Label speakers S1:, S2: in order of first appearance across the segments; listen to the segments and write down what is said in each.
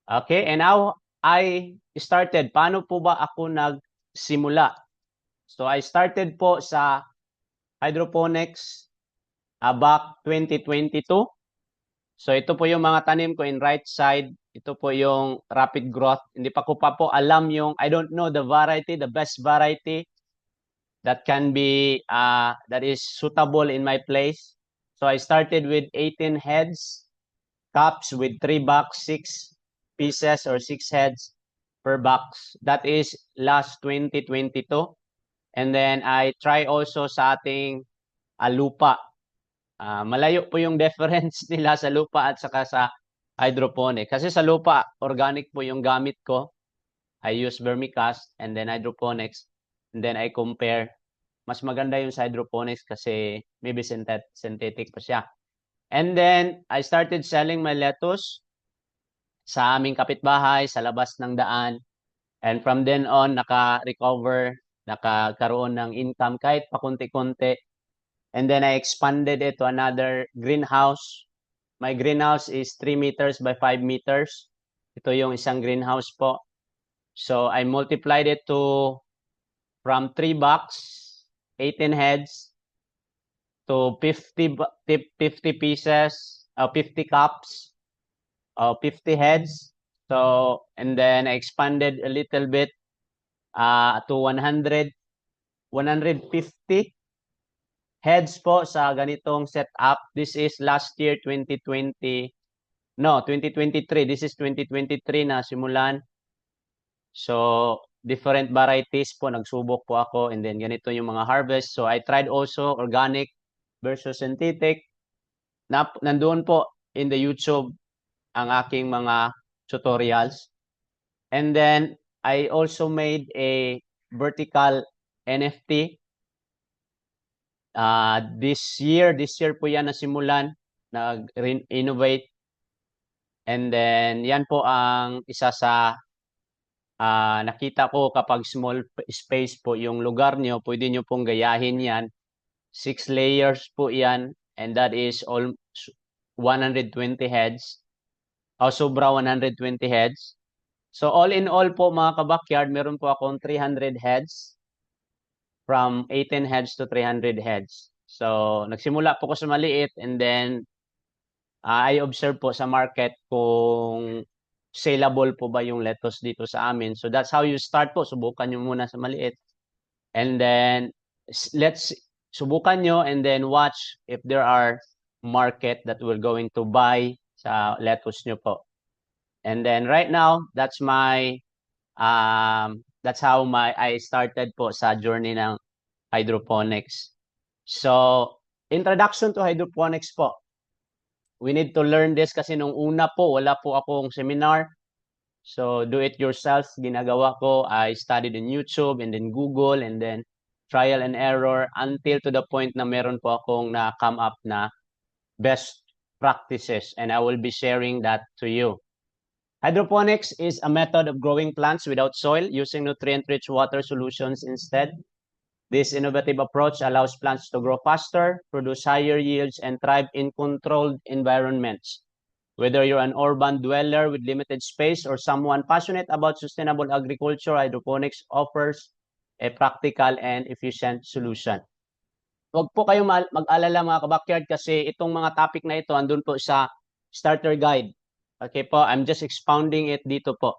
S1: Okay, and now I started. Paano po ba ako nagsimula? So I started po sa hydroponics back 2022. So ito po yung mga tanim ko in right side. Ito po yung rapid growth. Hindi pa ko pa po alam yung, I don't know the variety, the best variety that can be, that is suitable in my place. So I started with 18 heads, cups with 3 box, 6 pieces or 6 heads per box. That is last 2022. And then I try also sa ating lupa. Malayo po yung difference nila sa lupa at saka sa hydroponic. Kasi sa lupa, organic po yung gamit ko. I use vermicast and then hydroponics. And then I compare. Mas maganda yung sa hydroponics kasi maybe synthetic pa siya. And then I started selling my lettuce sa aming kapitbahay, sa labas ng daan. And from then on, nakakaroon ng income kahit pakunti-kunti. And then I expanded it to another greenhouse. My greenhouse is 3 meters by 5 meters. Ito yung isang greenhouse po. So I multiplied it to from 3 box, 18 heads to 50 pieces, 50 cups, 50 heads. So, and then I expanded a little bit to 150 heads po sa ganitong setup. This is last year, 2020. No, 2023. This is 2023 na simulan. So, different varieties po. Nagsubok po ako and then ganito yung mga harvest. So, I tried also organic versus synthetic. Nandoon po in the YouTube ang aking mga tutorials. And then, I also made a vertical NFT. This year po yan nasimulan, nag-innovate. And then, yan po ang isa sa nakita ko kapag small space po yung lugar nyo, pwede nyo pong gayahin yan. 6 layers po yan. And that is all 120 heads. Sobra 120 heads. So all in all po mga kabakyard, meron po akong 300 heads. From 18 heads to 300 heads. So nagsimula po ko sa maliit and then I observe po sa market kung saleable po ba yung lettuce dito sa amin. So that's how you start po. Subukan nyo muna sa maliit. And then let's subukan nyo and then watch if there are market that we're going to buy sa lettuce nyo po. And then right now, that's how I started po sa journey ng hydroponics. So, introduction to hydroponics po. We need to learn this kasi nung una po, wala po akong seminar. So, do it yourself, ginagawa ko. I studied in YouTube and then Google and then trial and error until to the point na meron po akong na-come up na best practices and I will be sharing that to you. Hydroponics is a method of growing plants without soil using nutrient-rich water solutions instead. This innovative approach allows plants to grow faster, produce higher yields, and thrive in controlled environments. Whether you're an urban dweller with limited space or someone passionate about sustainable agriculture, hydroponics offers a practical and efficient solution. Huwag po kayong mag-alala mga kabakyard kasi itong mga topic na ito andun po sa starter guide. Okay po, I'm just expounding it dito po.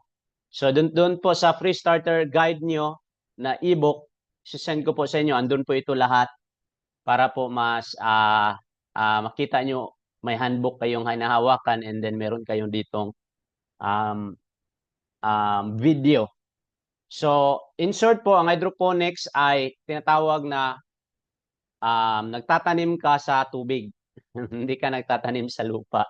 S1: So doon po sa free starter guide nyo na ebook, send ko po sa inyo, andun po ito lahat para po mas makita nyo may handbook kayong hinahawakan and then meron kayong ditong video. So, in short po, ang hydroponics ay tinatawag na nagtatanim ka sa tubig. Hindi ka nagtatanim sa lupa.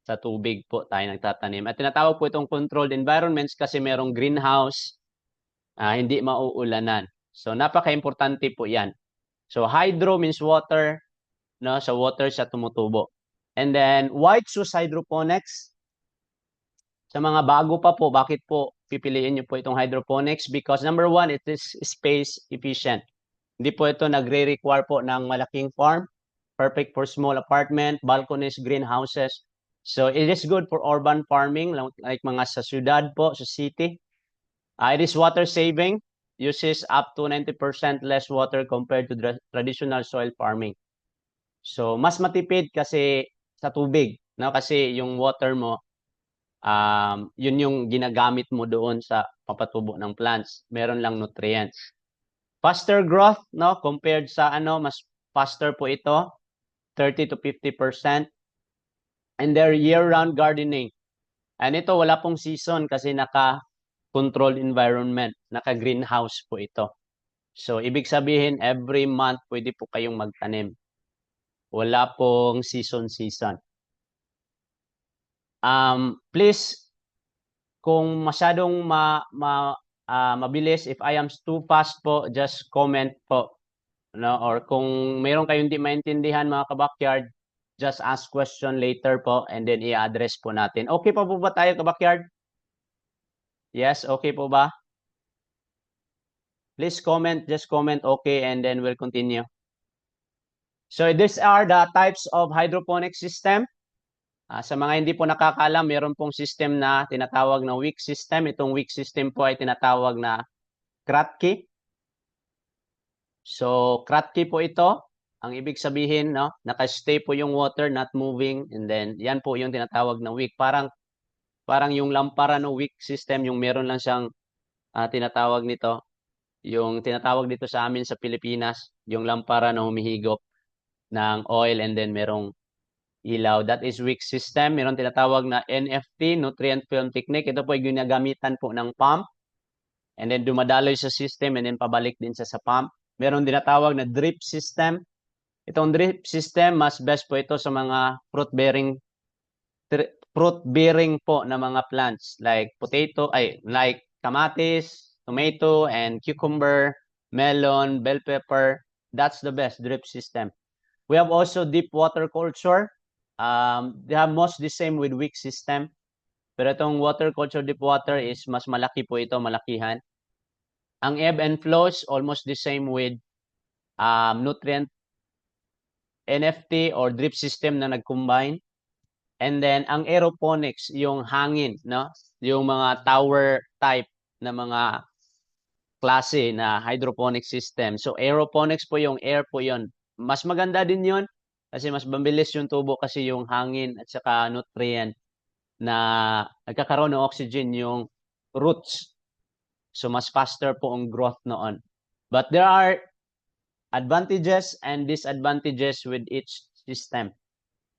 S1: Sa tubig po tayo nagtatanim. At tinatawag po itong controlled environments kasi merong greenhouse, hindi mauulanan. So, napaka-importante po yan. So, hydro means water. No? Sa water siya tumutubo. And then, why choose hydroponics? Sa mga bago pa po, bakit po pipiliin nyo po itong hydroponics? Because number one, it is space efficient. Hindi po ito nagre-require po ng malaking farm. Perfect for small apartment, balconies, greenhouses. So it is good for urban farming, like mga sa syudad po, sa city. It is water saving, uses up to 90% less water compared to traditional soil farming. So mas matipid kasi sa tubig, no? Kasi yung water mo, yun yung ginagamit mo doon sa papatubo ng plants. Meron lang nutrients. Faster growth, no? Compared sa mas faster po ito, 30 to 50%. And they're year-round gardening. And ito, wala pong season kasi naka-controlled environment, naka-greenhouse po ito. So, ibig sabihin, every month pwede po kayong magtanim. Wala pong season-season. Please, kung masyadong mabilis, if I am too fast po, just comment po. No? Or kung mayroon kayong di maintindihan mga kabakyard, just ask question later po and then i-address po natin. Okay pa po ba tayo kabakyard? Yes, okay po ba? Please comment, just comment okay and then we'll continue. So these are the types of hydroponic system. Sa mga hindi po nakakaalam, meron pong system na tinatawag na wick system. Itong wick system po ay tinatawag na Kratky. So Kratky po ito. Ang ibig sabihin, no, naka-stay po yung water, not moving. And then yan po yung tinatawag na wick. Parang yung lampara no wick system, yung meron lang siyang tinatawag nito. Yung tinatawag dito sa amin sa Pilipinas, yung lampara na humihigop ng oil and then merong ilaw. That is wick system. Meron tinatawag na NFT, Nutrient Film Technique. Ito po ay ginagamitan po ng pump. And then dumadaloy sa system and then pabalik din sa pump. Meron tinatawag na drip system. Itong drip system, mas best po ito sa mga fruit-bearing po na mga plants like like kamatis, tomato, and cucumber, melon, bell pepper. That's the best drip system. We have also deep water culture. They have most the same with wick system. Pero itong water culture deep water is mas malaki po ito, malakihan. Ang ebb and flow is almost the same with nutrient NFT or drip system na nag-combine. And then ang aeroponics, yung hangin, no? Yung mga tower type na mga klase na hydroponic system. So aeroponics po yung air po yon. Mas maganda din yon kasi mas mabilis yung tubo kasi yung hangin at saka nutrient na nagkakaroon ng oxygen yung roots. So mas faster po ang growth noon. But there are advantages and disadvantages with each system.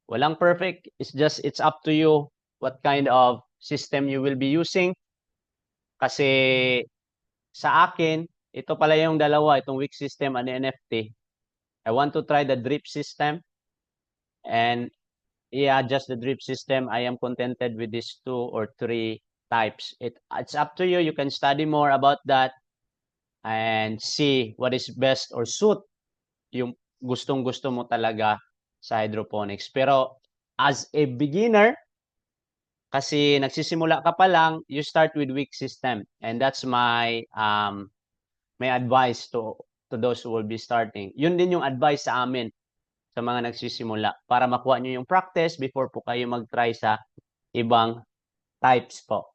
S1: Walang perfect. It's up to you what kind of system you will be using. Kasi sa akin, ito pala yung dalawa, itong wick system and NFT. I want to try the drip system. And yeah, just the drip system. I am contented with these 2 or 3 types. It's up to you. You can study more about that and see what is best or suit yung gustong-gusto mo talaga sa hydroponics. Pero as a beginner, kasi nagsisimula ka pa lang, you start with wick system. And that's my advice to those who will be starting. Yun din yung advice sa amin sa mga nagsisimula para makuha nyo yung practice before po kayo mag-try sa ibang types po.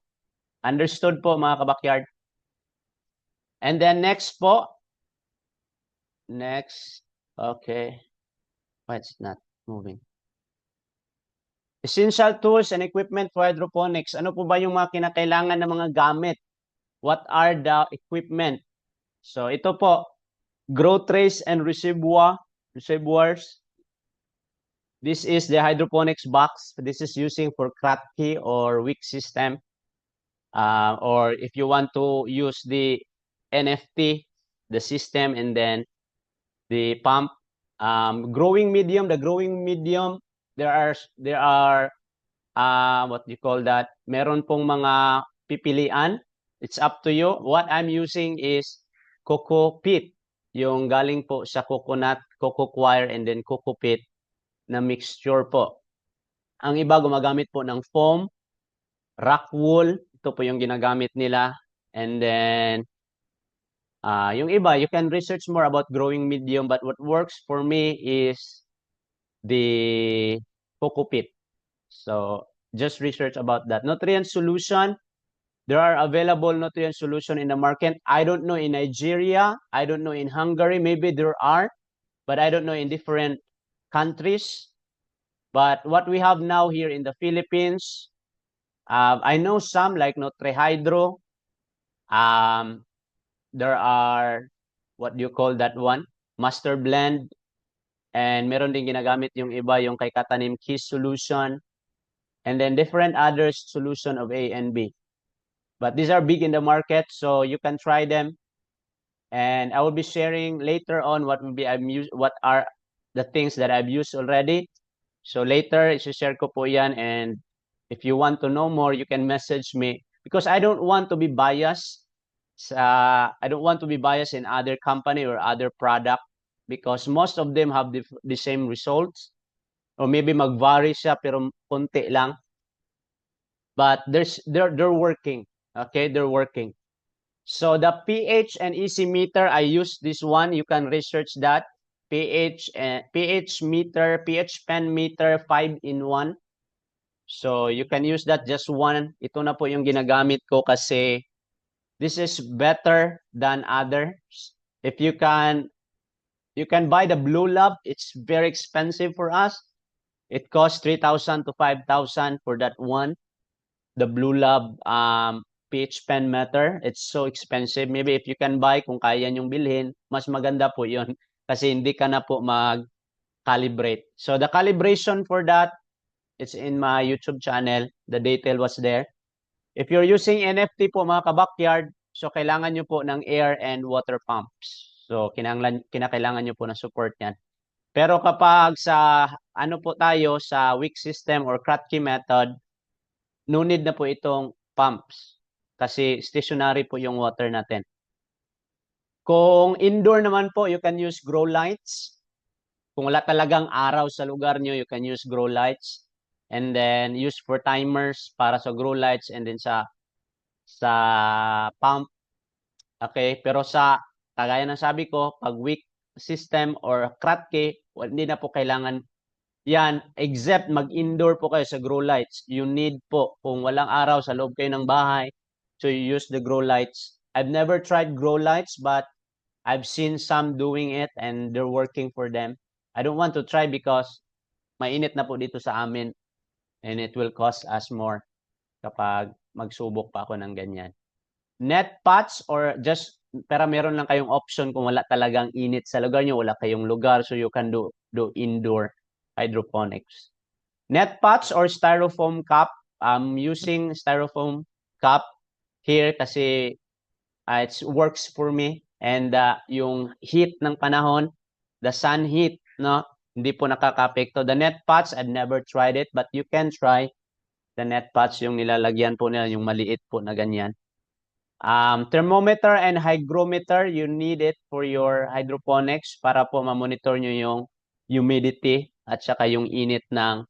S1: Understood po mga kabakyard? And then next po. Next. Okay. Why it's not moving? Essential tools and equipment for hydroponics. Ano po ba yung mga kinakailangan ng mga gamit? What are the equipment? So ito po, grow trays and reservoirs. This is the hydroponics box. This is using for Kratky or wick system. Or if you want to use the NFT, the system, and then the pump. Growing medium, the growing medium, there are what you call that? Meron pong mga pipilian. It's up to you. What I'm using is coco peat. Yung galing po sa coconut, coco coir, and then coco peat na mixture po. Ang iba gumagamit po ng foam, rock wool. Ito po yung ginagamit nila. And then, yung iba, you can research more about growing medium. But what works for me is the coco peat. So just research about that. Nutrient solution, there are available nutrient solution in the market. I don't know in Nigeria, I don't know in Hungary, maybe there are, but I don't know in different countries. But what we have now here in the Philippines, I know some like Nutrihydro. There are, what do you call that one? Master Blend. And meron din ginagamit yung iba, yung kay Katanim Kiss solution. And then different other solution of A and B. But these are big in the market, so you can try them. And I will be sharing later on what are the things that I've used already. So later, i-share ko po yan. And if you want to know more, you can message me. Because I don't want to be biased. I don't want to be biased in other company or other product. Because most of them have the same results. Or maybe mag-vary siya, pero konti lang. But they're working. Okay, they're working. So the pH and EC meter, I use this one. You can research that. pH meter, pH pen meter, 5-in-1. So you can use that just one. Ito na po yung ginagamit ko kasi this is better than others. If you can buy the Blue Lab. It's very expensive for us. It costs 3,000 to 5,000 for that one. The Blue Lab pH pen meter. It's so expensive. Maybe if you can buy, kung kaya nyong bilhin, mas maganda po yun. Kasi hindi ka na po mag-calibrate. So the calibration for that, it's in my YouTube channel. The detail was there. If you're using NFT po mga kabakyard, so kailangan nyo po ng air and water pumps. So kinakailangan nyo po ng support yan. Pero kapag sa ano po tayo sa wick system or Kratky method, no need na po itong pumps kasi stationary po yung water natin. Kung indoor naman po, you can use grow lights. Kung wala talagang araw sa lugar nyo, you can use grow lights. And then use for timers para sa grow lights and then sa pump. Okay, pero sa kagaya ng sabi ko, pag wick system or Kratky, hindi na po kailangan yan, except mag-indoor po kayo sa grow lights. You need po, kung walang araw sa loob kayo ng bahay, so you use the grow lights. I've never tried grow lights, but I've seen some doing it and they're working for them. I don't want to try because mainit na po dito sa amin and it will cost us more kapag magsubok pa ako ng ganyan. Net pots or just, pero meron lang kayong option kung wala talagang init sa lugar nyo, wala kayong lugar, so you can do indoor hydroponics. Net pots or styrofoam cup. I'm using styrofoam cup here kasi it works for me. And yung heat ng panahon, the sun heat, no, hindi po nakaka-apekto. The net pots, I've never tried it, but you can try the net pots, yung nilalagyan po nila, yung maliit po na ganyan. Thermometer and hygrometer, you need it for your hydroponics para po ma-monitor nyo yung humidity at saka yung init ng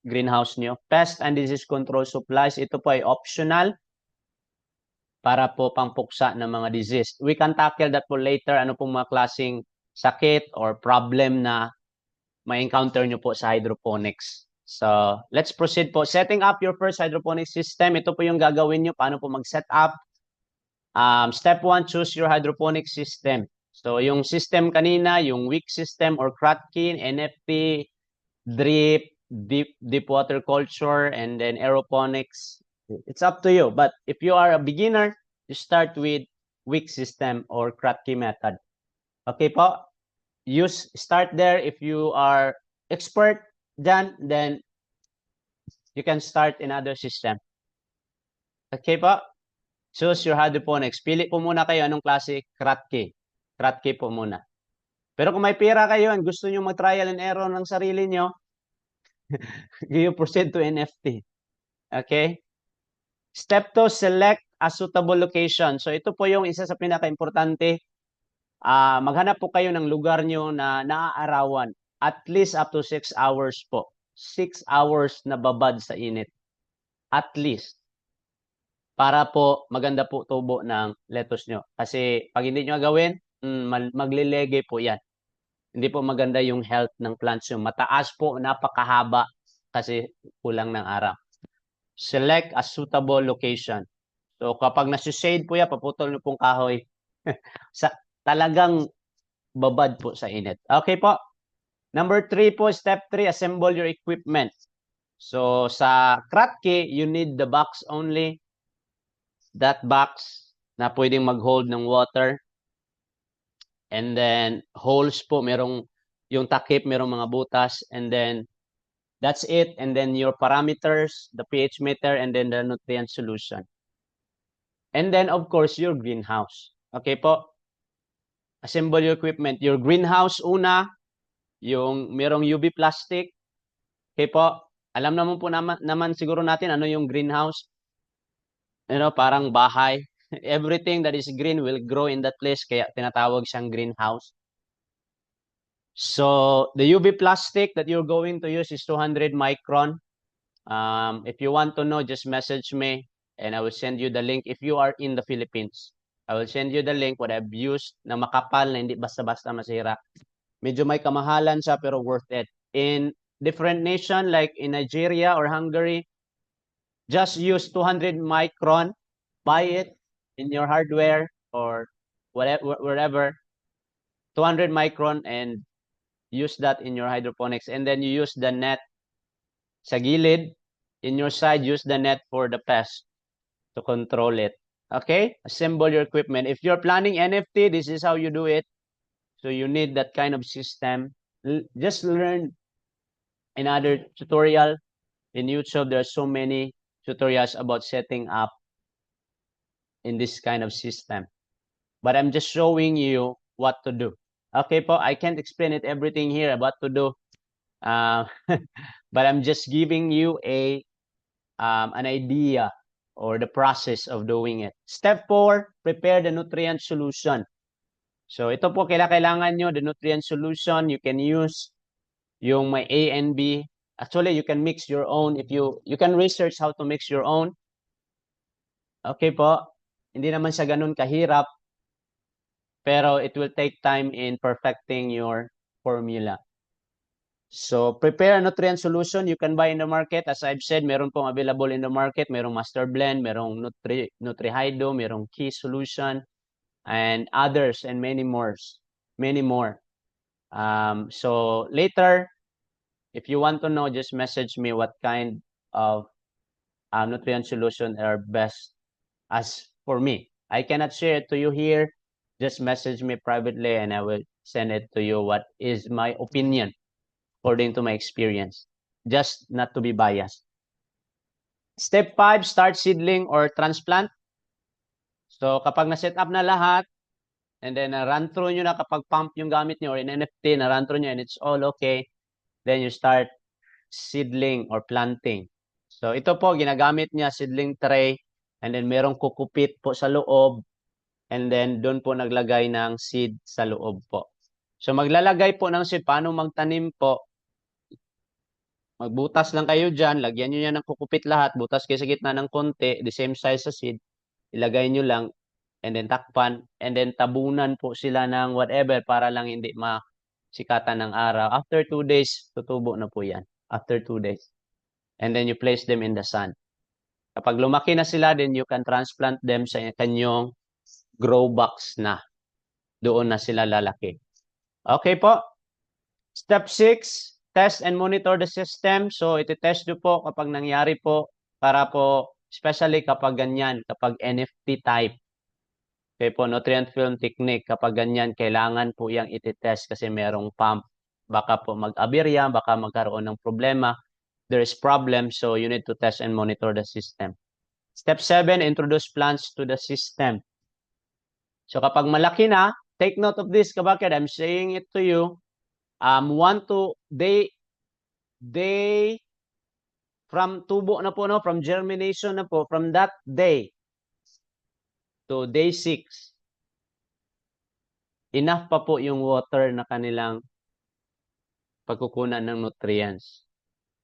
S1: greenhouse nyo. Pest and disease control supplies, ito po ay optional para po pangpuksa ng mga disease. We can tackle that po later, ano pong mga klaseng sakit or problem na ma-encounter nyo po sa hydroponics. So, let's proceed po. Setting up your first hydroponic system. Ito po yung gagawin nyo. Paano po mag-set up? Step 1, choose your hydroponic system. So, yung system kanina, yung wick system or Kratky, NFT, drip, deep water culture, and then aeroponics. It's up to you. But if you are a beginner, you start with wick system or Kratky method. Okay po? Start there. If you are expert dyan, then you can start in other system. Okay po? Choose your hydroponics. Pili po muna kayo anong klase Kratky. Kratky po muna. Pero kung may pera kayo and gusto nyo mag-trial and error ng sarili nyo, you proceed to NFT. Okay? Step 2, select a suitable location. So ito po yung isa sa pinaka-importante. Maghanap po kayo ng lugar nyo na naaarawan. At least up to 6 hours po. 6 hours na babad sa init. At least. Para po maganda po tubo ng lettuce nyo. Kasi pag hindi nyo gawin, maglilege po yan. Hindi po maganda yung health ng plants nyo. Mataas po, napakahaba kasi kulang ng araw. Select a suitable location. So kapag nasi-shade po yan, paputol niyo pong kahoy. Talagang babad po sa init. Okay po. Number 3 po, step 3, assemble your equipment. So sa Kratky, you need the box only. That box na pwedeng mag-hold ng water. And then holes po, merong yung takip, merong mga butas. And then that's it. And then your parameters, the pH meter, and then the nutrient solution. And then of course, your greenhouse. Okay po. Assemble your equipment. Your greenhouse una, yung merong UV plastic. Okay po. Alam naman po naman siguro natin ano yung greenhouse. Parang bahay. Everything that is green will grow in that place, kaya tinatawag siyang greenhouse. So the UV plastic that you're going to use is 200 micron. If you want to know, just message me and I will send you the link if you are in the Philippines. I will send you the link what I've used na makapal na hindi basta-basta masira. Medyo may kamahalan siya pero worth it. In different nation like in Nigeria or Hungary, just use 200 micron, buy it in your hardware or whatever, wherever, 200 micron, and use that in your hydroponics. And then you use the net sa gilid. In your side, use the net for the pest to control it. Okay? Assemble your equipment. If you're planning NFT, this is how you do it. So you need that kind of system. Just learn another tutorial in YouTube. There are so many tutorials about setting up in this kind of system. But I'm just showing you what to do. Okay po, I can't explain it everything here what to do. But I'm just giving you an idea or the process of doing it. Step 4, prepare the nutrient solution. So ito po kailangan nyo, the nutrient solution. You can use yung may A and B. Actually, you can mix your own if you can research how to mix your own. Okay po. Hindi naman siya ganun kahirap, pero it will take time in perfecting your formula. So, prepare a nutrient solution you can buy in the market. As I've said, meron pong available in the market. Merong Master Blend, merong Nutrihydro, merong Key Solution, and others, and many more. Many more. So, later, if you want to know, just message me what kind of nutrient solution are best as for me. I cannot share it to you here. Just message me privately and I will send it to you what is my opinion according to my experience. Just not to be biased. Step 5, start seedling or transplant. So kapag na-set up na lahat, and then run through nyo na kapag pump yung gamit nyo or in NFT, na-run through nyo and it's all okay, then you start seedling or planting. So ito po, ginagamit niya seedling tray, and then merong kukupit po sa loob, and then doon po naglagay ng seed sa loob po. So maglalagay po ng seed, paano magtanim po? Magbutas lang kayo dyan, lagyan nyo yan ng kukupit lahat, butas kayo sa gitna ng konti, the same size sa seed, ilagay nyo lang, and then takpan, and then tabunan po sila ng whatever para lang hindi masikatan ng araw. After 2 days, tutubo na po yan. After 2 days. And then you place them in the sun. Kapag lumaki na sila, then you can transplant them sa kanyong grow box na. Doon na sila lalaki. Okay po. Step 6, test and monitor the system. So, iti-test nyo po kapag nangyari po para po, especially kapag ganyan, kapag NFT type. Okay po, nutrient film technique. Kapag ganyan, kailangan po yung iti-test kasi merong pump. Baka po mag-aberya, baka magkaroon ng problema. There is problem, so you need to test and monitor the system. Step 7, introduce plants to the system. So kapag malaki na, take note of this, kabakit, I'm saying it to you. They from tubo na po, no, from germination na po, from that day to day 6, enough pa po yung water na kanilang pagkukunan ng nutrients.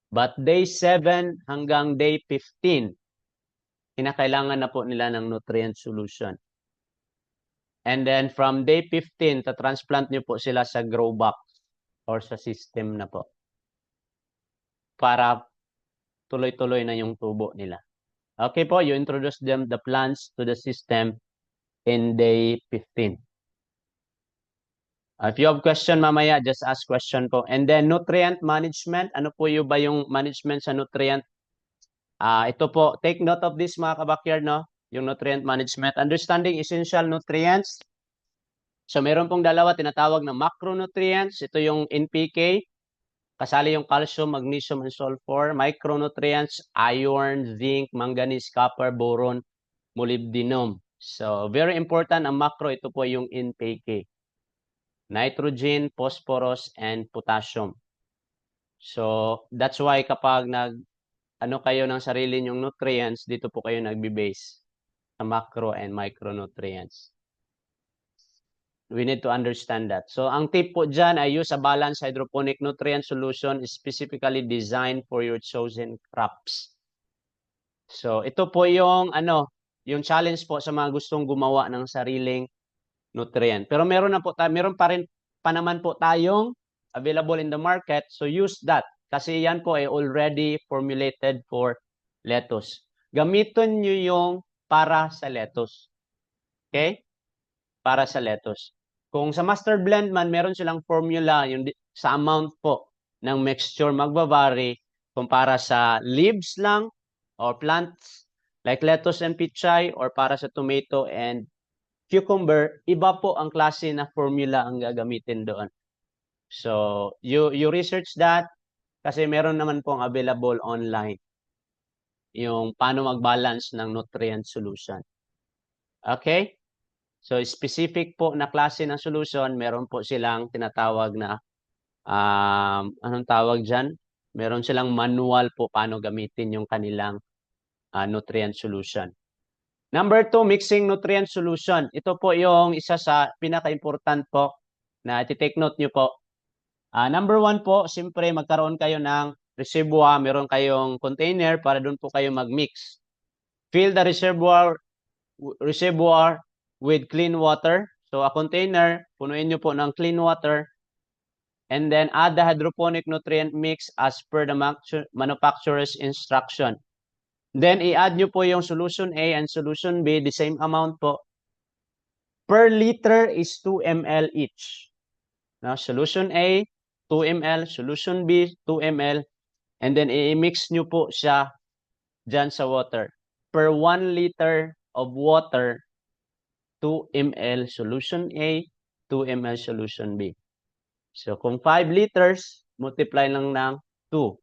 S1: But day 7 hanggang day 15, kinakailangan na po nila ng nutrient solution. And then from day 15, ta-transplant nyo po sila sa grow box or sa system na po. Para tuloy-tuloy na yung tubo nila. Okay po, you introduce the plants to the system in day 15. If you have question mamaya, just ask question po. And then nutrient management, ano po yung ba yung management sa nutrient? Ito po, take note of this mga kabakyard, no? Yung nutrient management. Understanding essential nutrients. So meron pong dalawa tinatawag na macronutrients. Ito yung NPK. Kasali yung calcium, magnesium, and sulfur. Micronutrients, iron, zinc, manganese, copper, boron, molybdenum. So very important ang macro. Ito po yung NPK. Nitrogen, phosphorus, and potassium. So, that's why kapag ano kayo ng sarili nyong nutrients, dito po kayo nagbe-base sa macro and micronutrients. We need to understand that. So, ang tip po dyan ay use a balanced hydroponic nutrient solution specifically designed for your chosen crops. So, ito po yung yung challenge po sa mga gustong gumawa ng sariling nutrient. Pero meron pa naman po tayong available in the market. So use that. Kasi yan po ay already formulated for lettuce. Gamitin nyo yung para sa lettuce. Okay? Para sa lettuce. Kung sa master blend man, meron silang formula yung sa amount po ng mixture magbabari kung para sa leaves lang or plants like lettuce and pichay or para sa tomato and cucumber, iba po ang klase na formula ang gagamitin doon. So, you research that kasi meron naman pong available online yung paano mag-balance ng nutrient solution. Okay? So, specific po na klase ng solution, meron po silang tinatawag na, anong tawag dyan? Meron silang manual po paano gamitin yung kanilang nutrient solution. Number 2, mixing nutrient solution. Ito po yung isa sa pinaka-important po na i-take note nyo po. Number 1 po, siyempre magkaroon kayo ng reservoir, meron kayong container para doon po kayo mag-mix. Fill the reservoir with clean water. So a container, punuin nyo po ng clean water. And then add the hydroponic nutrient mix as per the manufacturer's instruction. Then, i-add nyo po yung solution A and solution B, the same amount po. Per liter is 2 ml each. Now, solution A, 2 ml, solution B, 2 ml, and then i-mix nyo po siya dyan sa water. Per 1 liter of water, 2 ml solution A, 2 ml solution B. So, kung 5 liters, multiply lang ng 2.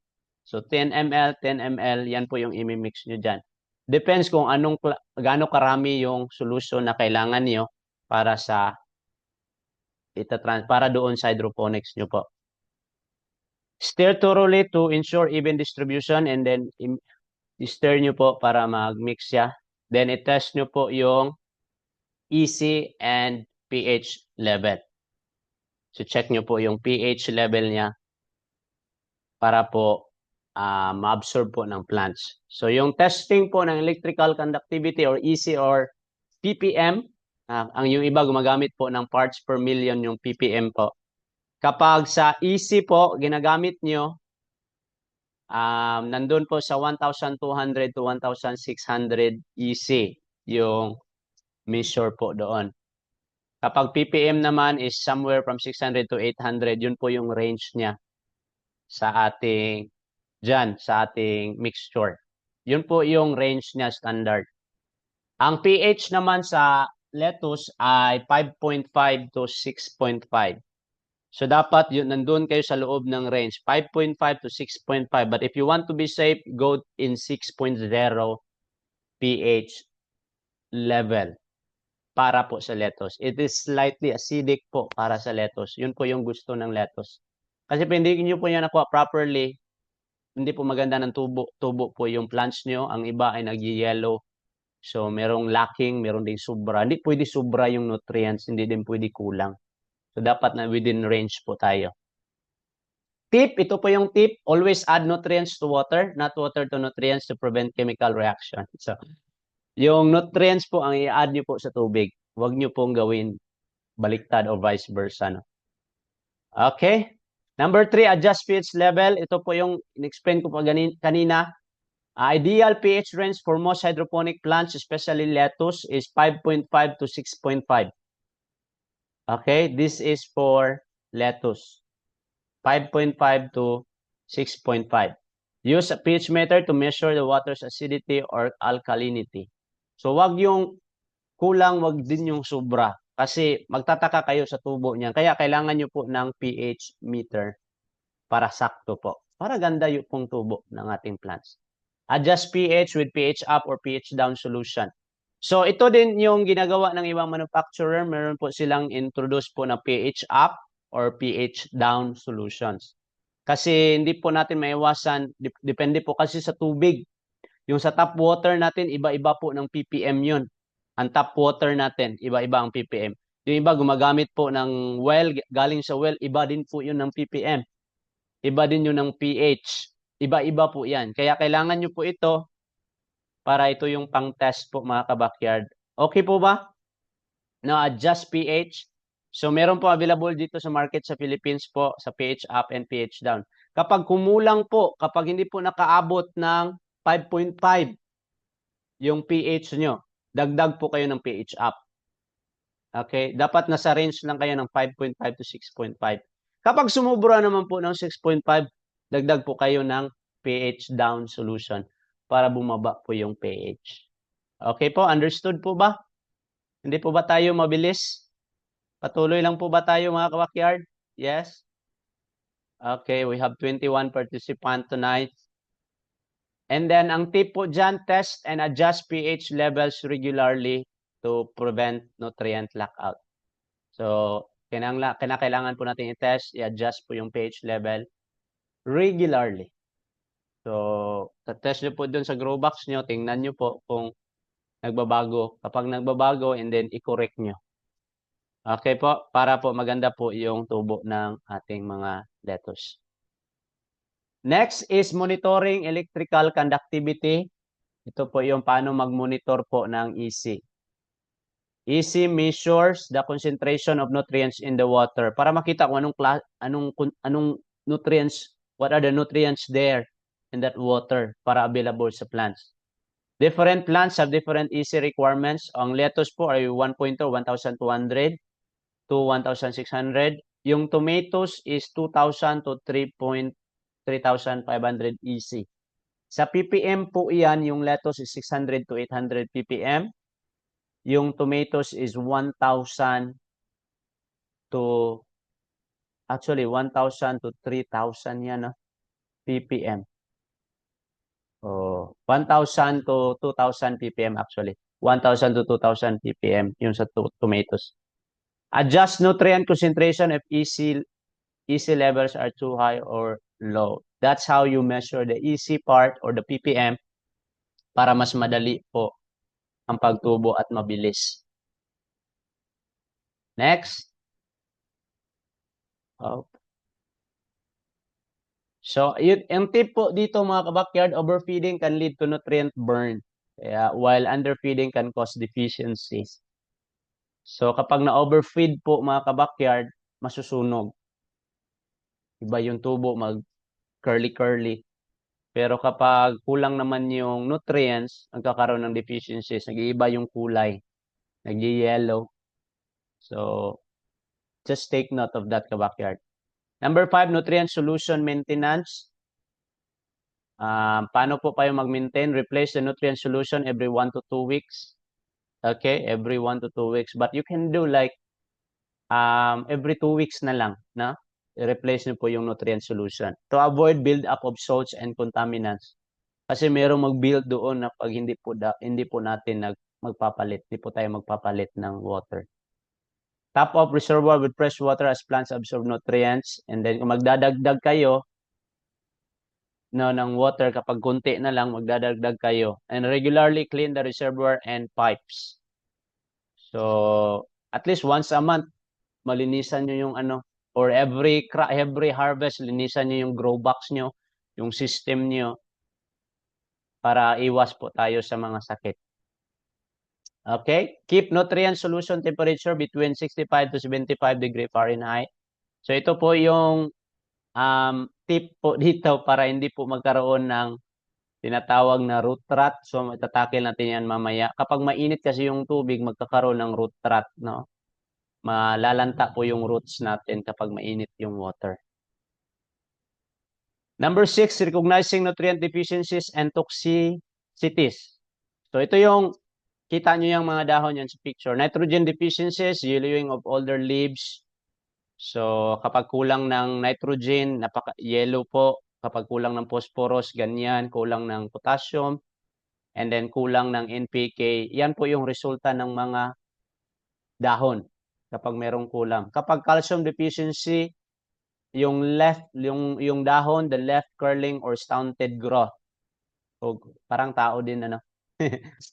S1: So, 10 ml, 10 ml, yan po yung imimix nyo dyan. Depends kung gaano karami yung solution na kailangan nyo para para doon sa hydroponics nyo po. Stir thoroughly to ensure even distribution and then stir nyo po para mag-mix siya. Then, i-test nyo po yung EC and pH level. So, check nyo po yung pH level niya para po ma-absorb po ng plants. So, yung testing po ng electrical conductivity or EC or ppm, ang yung iba gumagamit po ng parts per million yung ppm po. Kapag sa EC po, ginagamit nyo, nandun po sa 1,200 to 1,600 EC yung measure po doon. Kapag ppm naman is somewhere from 600 to 800, yun po yung range niya sa ating mixture. Yun po yung range niya standard. Ang pH naman sa lettuce ay 5.5 to 6.5. So dapat yun nandun kayo sa loob ng range 5.5 to 6.5. But if you want to be safe, go in 6.0 pH level para po sa lettuce. It is slightly acidic po para sa lettuce. Yun po yung gusto ng lettuce. Kasi hindi niyo po yan nakuha properly, hindi po maganda ng tubo po yung plants nyo. Ang iba ay nag-yellow. So, merong lacking, meron ding sobra. Hindi pwede sobra yung nutrients, hindi din pwede kulang. So, dapat na within range po tayo. Tip, ito po yung tip. Always add nutrients to water, not water to nutrients to prevent chemical reaction. So, yung nutrients po ang i-add nyo po sa tubig. Huwag nyo pong gawin baliktad or vice versa. No? Okay. Number 3, adjust pH level. Ito po yung in-explain ko po kanina. Ideal pH range for most hydroponic plants, especially lettuce, is 5.5 to 6.5. Okay, this is for lettuce. 5.5 to 6.5. Use a pH meter to measure the water's acidity or alkalinity. So, wag yung kulang, wag din yung sobra. Kasi magtataka kayo sa tubo niyan. Kaya kailangan nyo po ng pH meter para sakto po. Para ganda yung pong tubo ng ating plants. Adjust pH with pH up or pH down solution. So, ito din yung ginagawa ng ibang manufacturer. Meron po silang introduce po na pH up or pH down solutions. Kasi hindi po natin maiwasan, depende po kasi sa tubig. Yung sa tap water natin, iba-iba po ng ppm yun. Ang tap water natin, iba-iba ang ppm. Yung iba gumagamit po ng well, galing sa well, iba din po yun ng ppm. Iba din yun ng pH. Iba-iba po yan. Kaya kailangan nyo po ito para ito yung pang-test po mga ka-backyard. Okay po ba? Now, adjust pH. So, meron po available dito sa market sa Philippines po sa pH up and pH down. Kapag kumulang po, kapag hindi po nakaabot ng 5.5 yung pH nyo, dagdag po kayo ng pH up. Okay? Dapat nasa range lang kayo ng 5.5 to 6.5. Kapag sumubra naman po ng 6.5, dagdag po kayo ng pH down solution para bumaba po yung pH. Okay po? Understood po ba? Hindi po ba tayo mabilis? Patuloy lang po ba tayo mga ka-backyard? Yes? Okay, we have 21 participants tonight. And then, ang tip po dyan, test and adjust pH levels regularly to prevent nutrient lockout. So, kinakailangan po natin i-test, i-adjust po yung pH level regularly. So, test nyo po dun sa grow box nyo, tingnan nyo po kung nagbabago. Kapag nagbabago, and then i-correct nyo. Okay po, para po maganda po yung tubo ng ating mga lettuce. Next is monitoring electrical conductivity. Ito po yung paano mag-monitor po ng EC. EC measures the concentration of nutrients in the water para makita kung anong nutrients, what are the nutrients there in that water para available sa plants. Different plants have different EC requirements. Ang lettuce po ay 1.2, 1,200 to 1,600. Yung tomatoes is 2,000 to 3,500 EC. Sa ppm po iyan, yung lettuce is 600 to 800 ppm. Yung tomatoes is 1,000 to, actually 1,000 to 3,000 yan, no? ppm. Oh, 1,000 to 2,000 ppm actually. 1,000 to 2,000 ppm yung sa tomatoes. Adjust nutrient concentration if EC levels are too high or low. That's how you measure the EC part or the ppm para mas madali po ang pagtubo at mabilis. Next. Oh. So, yung tip po dito mga ka-backyard, overfeeding can lead to nutrient burn. While underfeeding can cause deficiencies. So, kapag na-overfeed po mga ka-backyard, masusunog. Iba yung tubo, mag-curly-curly. Pero kapag kulang naman yung nutrients, nagkakaroon ng deficiencies, nag-iiba yung kulay, nag-yellow. So, just take note of that ka-backyard. Number 5, nutrient solution maintenance. Paano po kayo mag-maintain? Replace the nutrient solution every 1 to 2 weeks. Okay, every 1 to 2 weeks. But you can do like every 2 weeks na lang, no? I-replace nyo po yung nutrient solution to avoid build-up of salts and contaminants. Kasi merong mag-build doon na pag hindi po natin magpapalit, hindi po tayo magpapalit ng water. Top off reservoir with fresh water as plants absorb nutrients. And then kung magdadagdag kayo ng water, kapag kunti na lang, magdadagdag kayo. And regularly clean the reservoir and pipes. So, at least once a month, malinisan nyo yung or every harvest, linisan nyo yung grow box nyo, yung system nyo, para iwas po tayo sa mga sakit. Okay? Keep nutrient solution temperature between 65 to 75 degree Fahrenheit. So, ito po yung tip po dito para hindi po magkaroon ng tinatawag na root rot. So, matatakil natin yan mamaya. Kapag mainit kasi yung tubig, magkakaroon ng root rot, no? Malalanta po yung roots natin kapag mainit yung water. Number 6, recognizing nutrient deficiencies and toxicities. So, ito yung, kita nyo yung mga dahon yan sa picture. Nitrogen deficiencies, yellowing of older leaves. So, kapag kulang ng nitrogen, yellow po. Kapag kulang ng phosphorus, ganyan. Kulang ng potassium. And then, kulang ng NPK. Yan po yung resulta ng mga dahon kapag merong kulang. Kapag calcium deficiency, yung dahon, the left curling or stunted growth. O, parang tao din, ano?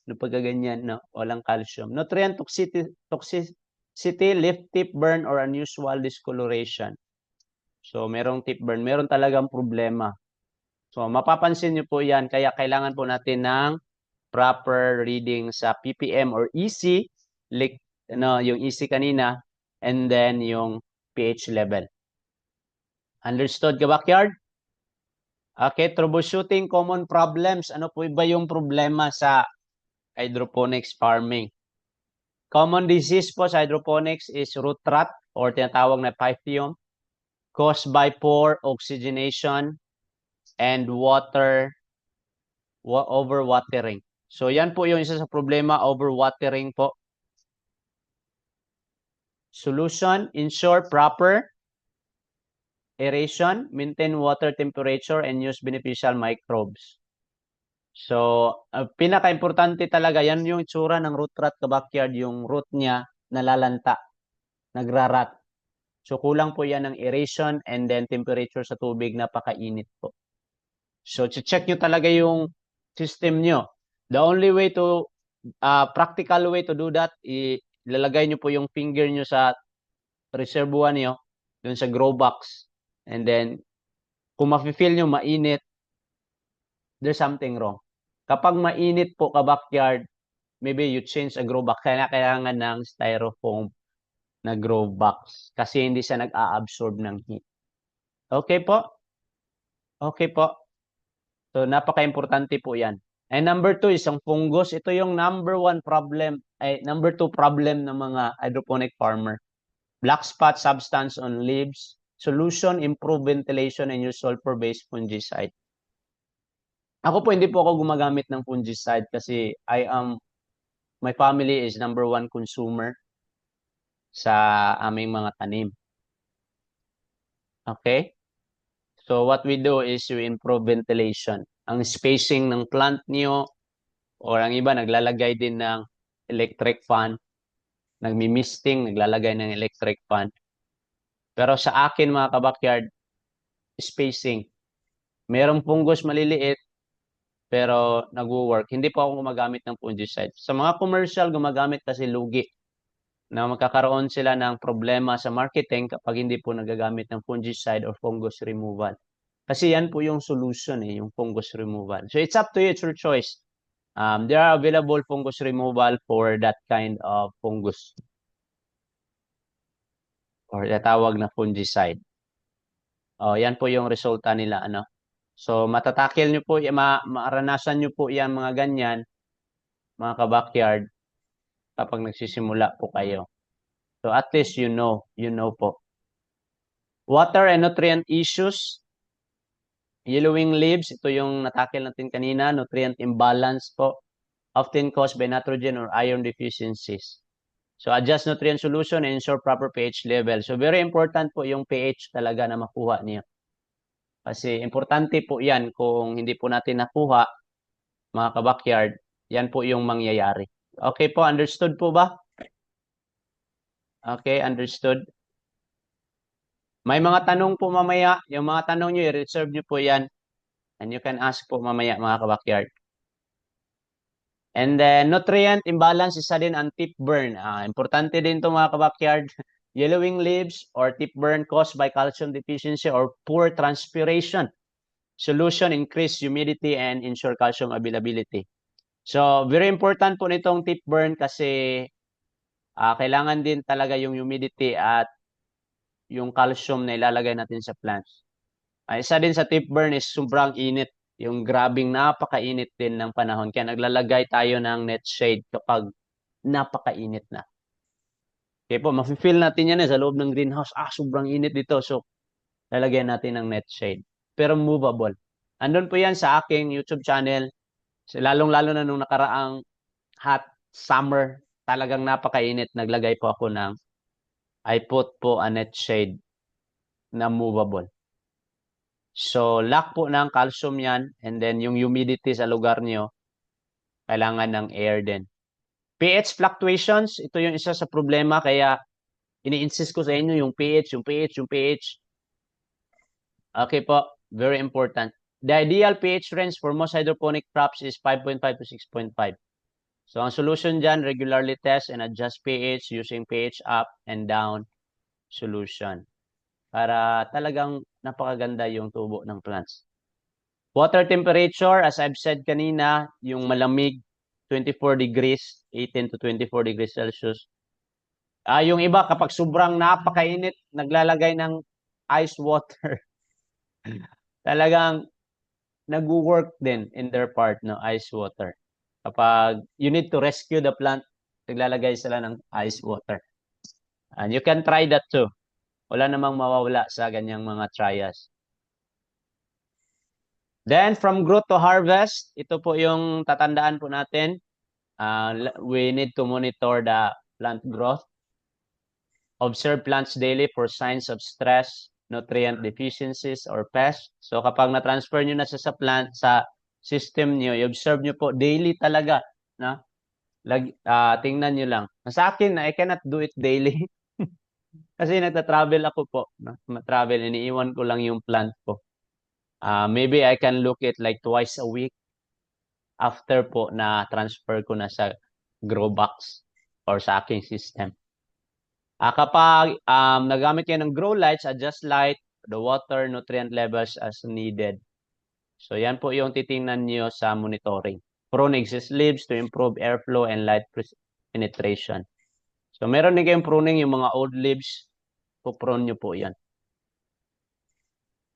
S1: No, pagkaganyan, no? Walang calcium. Nutrient toxicity, leaf tip burn, or unusual discoloration. So, merong tip burn. Meron talagang problema. So, mapapansin nyo po yan. Kaya kailangan po natin ng proper reading sa ppm or EC, yung EC kanina, and then yung pH level. Understood ka, backyard? Okay, troubleshooting common problems. Ano po ba yung problema sa hydroponics farming? Common disease po sa hydroponics is root rot or tinatawag na pythium caused by poor oxygenation and overwatering. So yan po yung isa sa problema, overwatering po. Solution, ensure proper aeration, maintain water temperature, and use beneficial microbes. So, pinaka-importante talaga, yan yung itsura ng root rot sa backyard, yung root niya nalalanta, nagrarat. So, kulang po yan ng aeration and then temperature sa tubig, napakainit po. So, check nyo talaga yung system nyo. The only way to, practical way to do that, ilalagay nyo po yung finger nyo sa reservoir nyo, dun sa grow box. And then, kung mafe-feel nyo mainit, there's something wrong. Kapag mainit po ka backyard, maybe you change a grow box. Kailangan ng styrofoam na grow box kasi hindi siya nag-a-absorb ng heat. Okay po? Okay po. So, napaka-importante po yan. And number 2, isang fungus. Ito yung number 1 problem, number 2 problem ng mga hydroponic farmer. Black spot substance on leaves. Solution, improve ventilation and use sulfur-based fungicide. Ako po, hindi po ako gumagamit ng fungicide kasi my family is number 1 consumer sa aming mga tanim. Okay? So, what we do is we improve ventilation. Ang spacing ng plant niyo or ang iba naglalagay din ng electric fan, nagmi-misting, naglalagay ng electric fan. Pero sa akin mga kabakyard, spacing. Merong fungus maliliit, pero nagwo-work. Hindi po ako gumagamit ng fungicide. Sa mga commercial, gumagamit kasi lugi na magkakaroon sila ng problema sa marketing kapag hindi po nagagamit ng fungicide or fungus removal. Kasi yan po yung solution, yung fungus removal. So it's up to you, it's your choice. There are available fungus removal for that kind of fungus or tawag na fungicide. Oh, yan po yung resulta nila, ano. So matatakil nyo po, maranasan nyo po yan mga ganyan, mga ka-backyard, kapag nagsisimula po kayo. So at least you know po. Water and nutrient issues. Yellowing leaves, ito yung natakil natin kanina, nutrient imbalance po, often caused by nitrogen or iron deficiencies. So adjust nutrient solution and ensure proper pH level. So very important po yung pH talaga na makuha niyo. Kasi importante po yan kung hindi po natin nakuha, mga ka-backyard, yan po yung mangyayari. Okay po, understood po ba? Okay, understood. May mga tanong po mamaya. Yung mga tanong nyo, i-reserve nyo po yan. And you can ask po mamaya, mga ka-backyard. And then, nutrient imbalance is sudden and tip burn. Importante din ito mga ka-backyard. Yellowing leaves or tip burn caused by calcium deficiency or poor transpiration. Solution, increase humidity and ensure calcium availability. So, very important po nitong tip burn kasi kailangan din talaga yung humidity at yung calcium na ilalagay natin sa plants. Isa din sa tip burn is sobrang init. yung grabing napakainit din ng panahon. Kaya naglalagay tayo ng net shade kapag napakainit na. Okay po, mafe-feel natin yan sa loob ng greenhouse. Sobrang init dito. So, lalagyan natin ng net shade. Pero movable. Andun po yan sa aking YouTube channel. Lalong-lalo na nung nakaraang hot summer, talagang napakainit. Naglagay po ako ng, I put po a net shade na movable. So, lack po ng calcium yan. And then, yung humidity sa lugar nyo, kailangan ng air din. pH fluctuations, ito yung isa sa problema. Kaya, ini-insist ko sa inyo yung pH, yung pH, yung pH. Okay po, very important. The ideal pH range for most hydroponic crops is 5.5 to 6.5. So, ang solution dyan, regularly test and adjust pH using pH up and down solution. Para talagang napakaganda yung tubo ng plants. Water temperature, as I've said kanina, yung malamig, 24 degrees, 18 to 24 degrees Celsius. Yung iba, kapag sobrang napakainit, naglalagay ng ice water. Talagang nag-work din in their part, no, ice water. Kapag you need to rescue the plant, naglalagay sila ng ice water. And you can try that too. Wala namang mawawala sa ganyang mga trials. Then, from growth to harvest, ito po yung tatandaan po natin. We need to monitor the plant growth. Observe plants daily for signs of stress, nutrient deficiencies, or pests. So, kapag na-transfer nyo na sa plant, sa system nyo, i-observe nyo po daily talaga. Na? Tingnan nyo lang. Sa akin, I cannot do it daily. Kasi nagta-travel ako po. No? Travel, iniiwan ko lang yung plant ko. Maybe I can look it like twice a week after po na transfer ko na sa grow box or sa aking system. Kapag nagamit kayo ng grow lights, adjust light, the water, nutrient levels as needed. So yan po yung titingnan nyo sa monitoring. Prune excess leaves to improve airflow and light penetration. So meron din kayong pruning yung mga old leaves. Prune nyo po yan.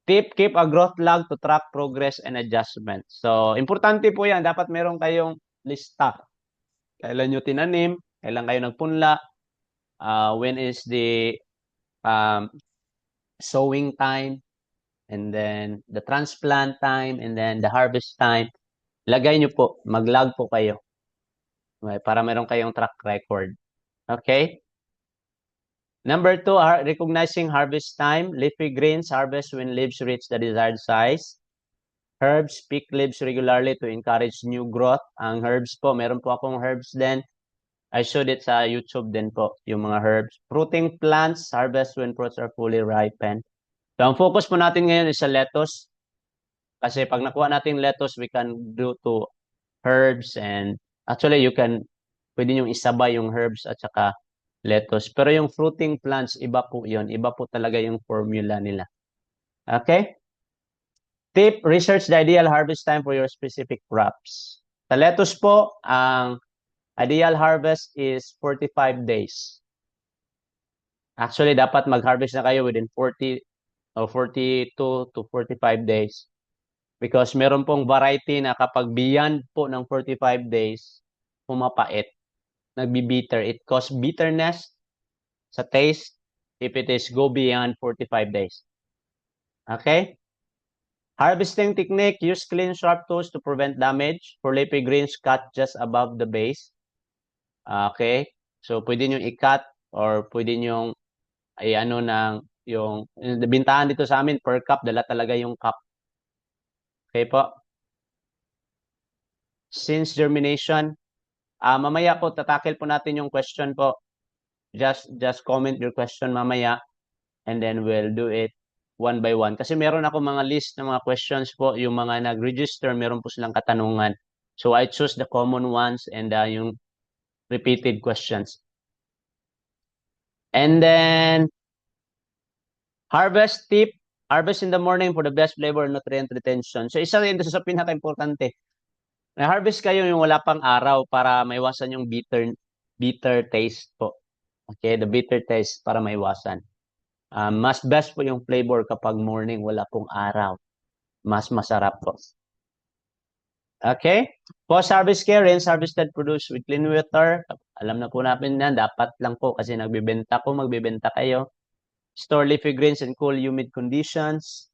S1: Tip, keep a growth log to track progress and adjustment. So, importante po yan. Dapat meron kayong lista. Kailan nyo tinanim, kailan kayo nagpunla, when is the sowing time, and then the transplant time, and then the harvest time. Lagay nyo po, mag-log po kayo. Okay, para meron kayong track record. Okay? Number 2, recognizing harvest time. Leafy greens harvest when leaves reach the desired size. Herbs, pick leaves regularly to encourage new growth. Ang herbs po, meron po akong herbs din. I showed it sa YouTube din po, yung mga herbs. Fruiting plants, harvest when fruits are fully ripened. So, ang focus po natin ngayon is sa lettuce. Kasi pag nakuha natin lettuce, we can do to herbs and actually pwede nyo isabay yung herbs at saka lettuce. Pero yung fruiting plants, iba po yun. Iba po talaga yung formula nila. Okay? Tip, research the ideal harvest time for your specific crops. Sa lettuce po, ang ideal harvest is 45 days. Actually, dapat mag-harvest na kayo within 40 or 42 to 45 days. Because meron pong variety na kapag beyond po ng 45 days, pumapait. Nagbi-bitter. It causes bitterness sa taste if it is go beyond 45 days. Okay? Harvesting technique, use clean sharp tools to prevent damage. For leafy greens, cut just above the base. Okay? So, pwede nyo i-cut or pwede nyo ano ng yung bintahan dito sa amin per cup, dala talaga yung cup. Okay po? Since germination, mamaya po, tatakil po natin yung question po. Just comment your question mamaya and then we'll do it one by one. Kasi meron ako mga list ng mga questions po, yung mga nag-register, meron po silang katanungan. So, I choose the common ones and yung repeated questions. And then, harvest tip, harvest in the morning for the best flavor and nutrient retention. So, isa rin sa pinaka-importante. Na-harvest kayo yung wala pang araw para maiwasan yung bitter taste po. Okay, the bitter taste para maiwasan. Mas best po yung flavor kapag morning, wala pong araw. Mas masarap po. Okay? Post-harvest care, rinse, harvested, produce with clean water. Alam na po natin yan. Dapat lang po kasi nagbibenta po, magbibenta kayo. Store leafy greens in cool, humid conditions.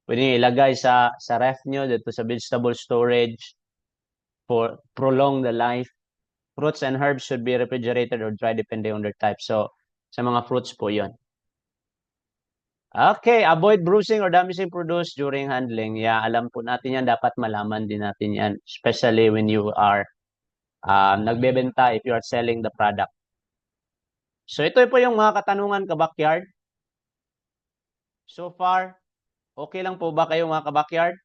S1: Pwede nyo ilagay sa ref nyo dito sa vegetable storage for prolong the life. Fruits and herbs should be refrigerated or dry depending on their type. So, sa mga fruits po yon. Okay, avoid bruising or damaging produce during handling. Yeah, alam po natin yan. Dapat malaman din natin yan. Especially when you are nagbebenta, if you are selling the product. So, ito po yung mga katanungan ka-backyard. So far, okay lang po ba kayo mga ka-backyard?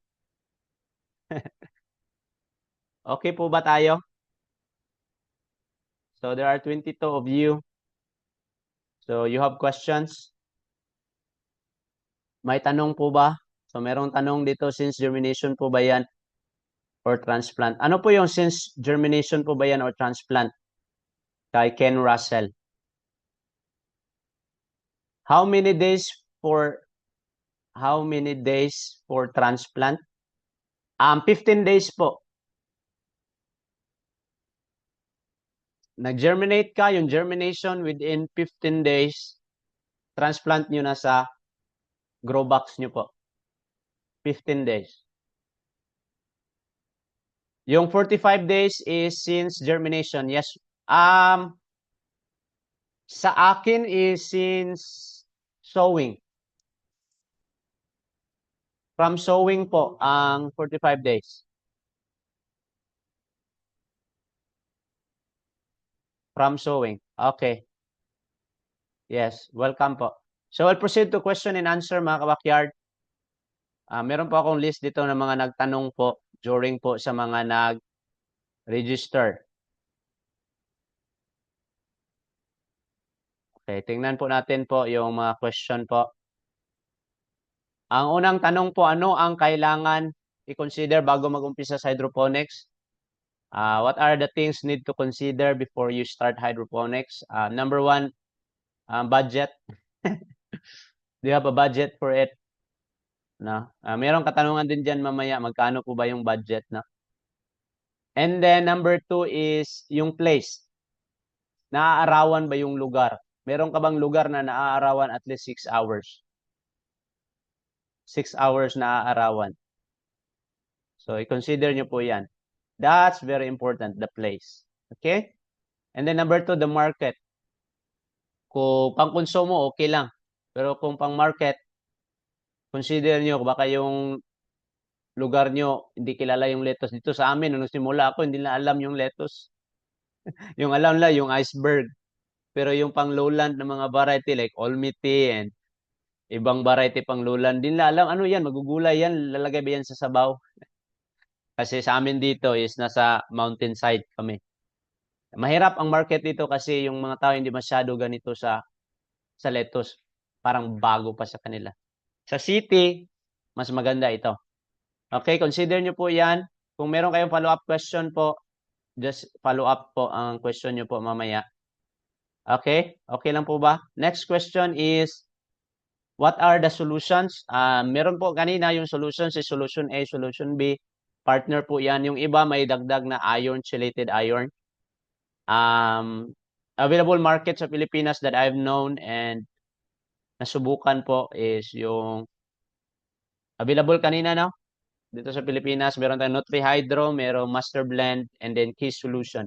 S1: Okay po ba tayo? So, there are 22 of you. So, you have questions? May tanong po ba? So, merong tanong dito, since germination po ba yan or transplant? Ano po yung since germination po ba yan or transplant? Kay Ken Russell. How many days for transplant? 15 days po. Nag-germinate ka, yung germination within 15 days, transplant nyo na sa grow box nyo po. 15 days. Yung 45 days is since germination. Yes. Sa akin is since sowing. From sowing po ang 45 days. From sowing. Okay. Yes, welcome po. So I'll proceed to question and answer mga ka-backyard. Meron po akong list dito ng mga nagtanong po during po sa mga nag-register. Okay, tingnan po natin po yung mga question po. Ang unang tanong po, ano ang kailangan i-consider bago mag-umpisa sa hydroponics? What are the things need to consider before you start hydroponics? Number one, budget. Do you have a budget for it? No? Mayroong katanungan din dyan mamaya, magkano po ba yung budget? No? And then number two is yung place. Naaarawan ba yung lugar? Meron ka bang lugar na naaarawan at least 6 hours? 6 hours naaarawan. So, i-consider nyo po yan. That's very important, the place. Okay? And then number two, the market. Kung pang-konsumo, okay lang. Pero kung pang-market, consider nyo, baka yung lugar nyo, hindi kilala yung lettuce. Dito sa amin, nung simula ako, hindi na alam yung lettuce. Yung alam lang, yung iceberg. Pero yung pang lowland na mga variety like Olmiti and ibang variety pang lowland, din na alam, ano yan, magugulay yan, lalagay ba yan sa sabaw? Kasi sa amin dito is nasa mountainside kami. Mahirap ang market dito kasi yung mga tao hindi masyado ganito sa lettuce. Parang bago pa sa kanila. Sa city, mas maganda ito. Okay, consider nyo po yan. Kung meron kayong follow-up question po, just follow up po ang question nyo po mamaya. Okay? Okay lang po ba? Next question is, what are the solutions? Meron po kanina yung solutions is solution A, solution B. Partner po yan. Yung iba may dagdag na iron, chelated iron. Available market sa Pilipinas that I've known and nasubukan po is yung available kanina, no? Dito sa Pilipinas, meron tayong NutriHydro, meron Master Blend, and then Key Solution.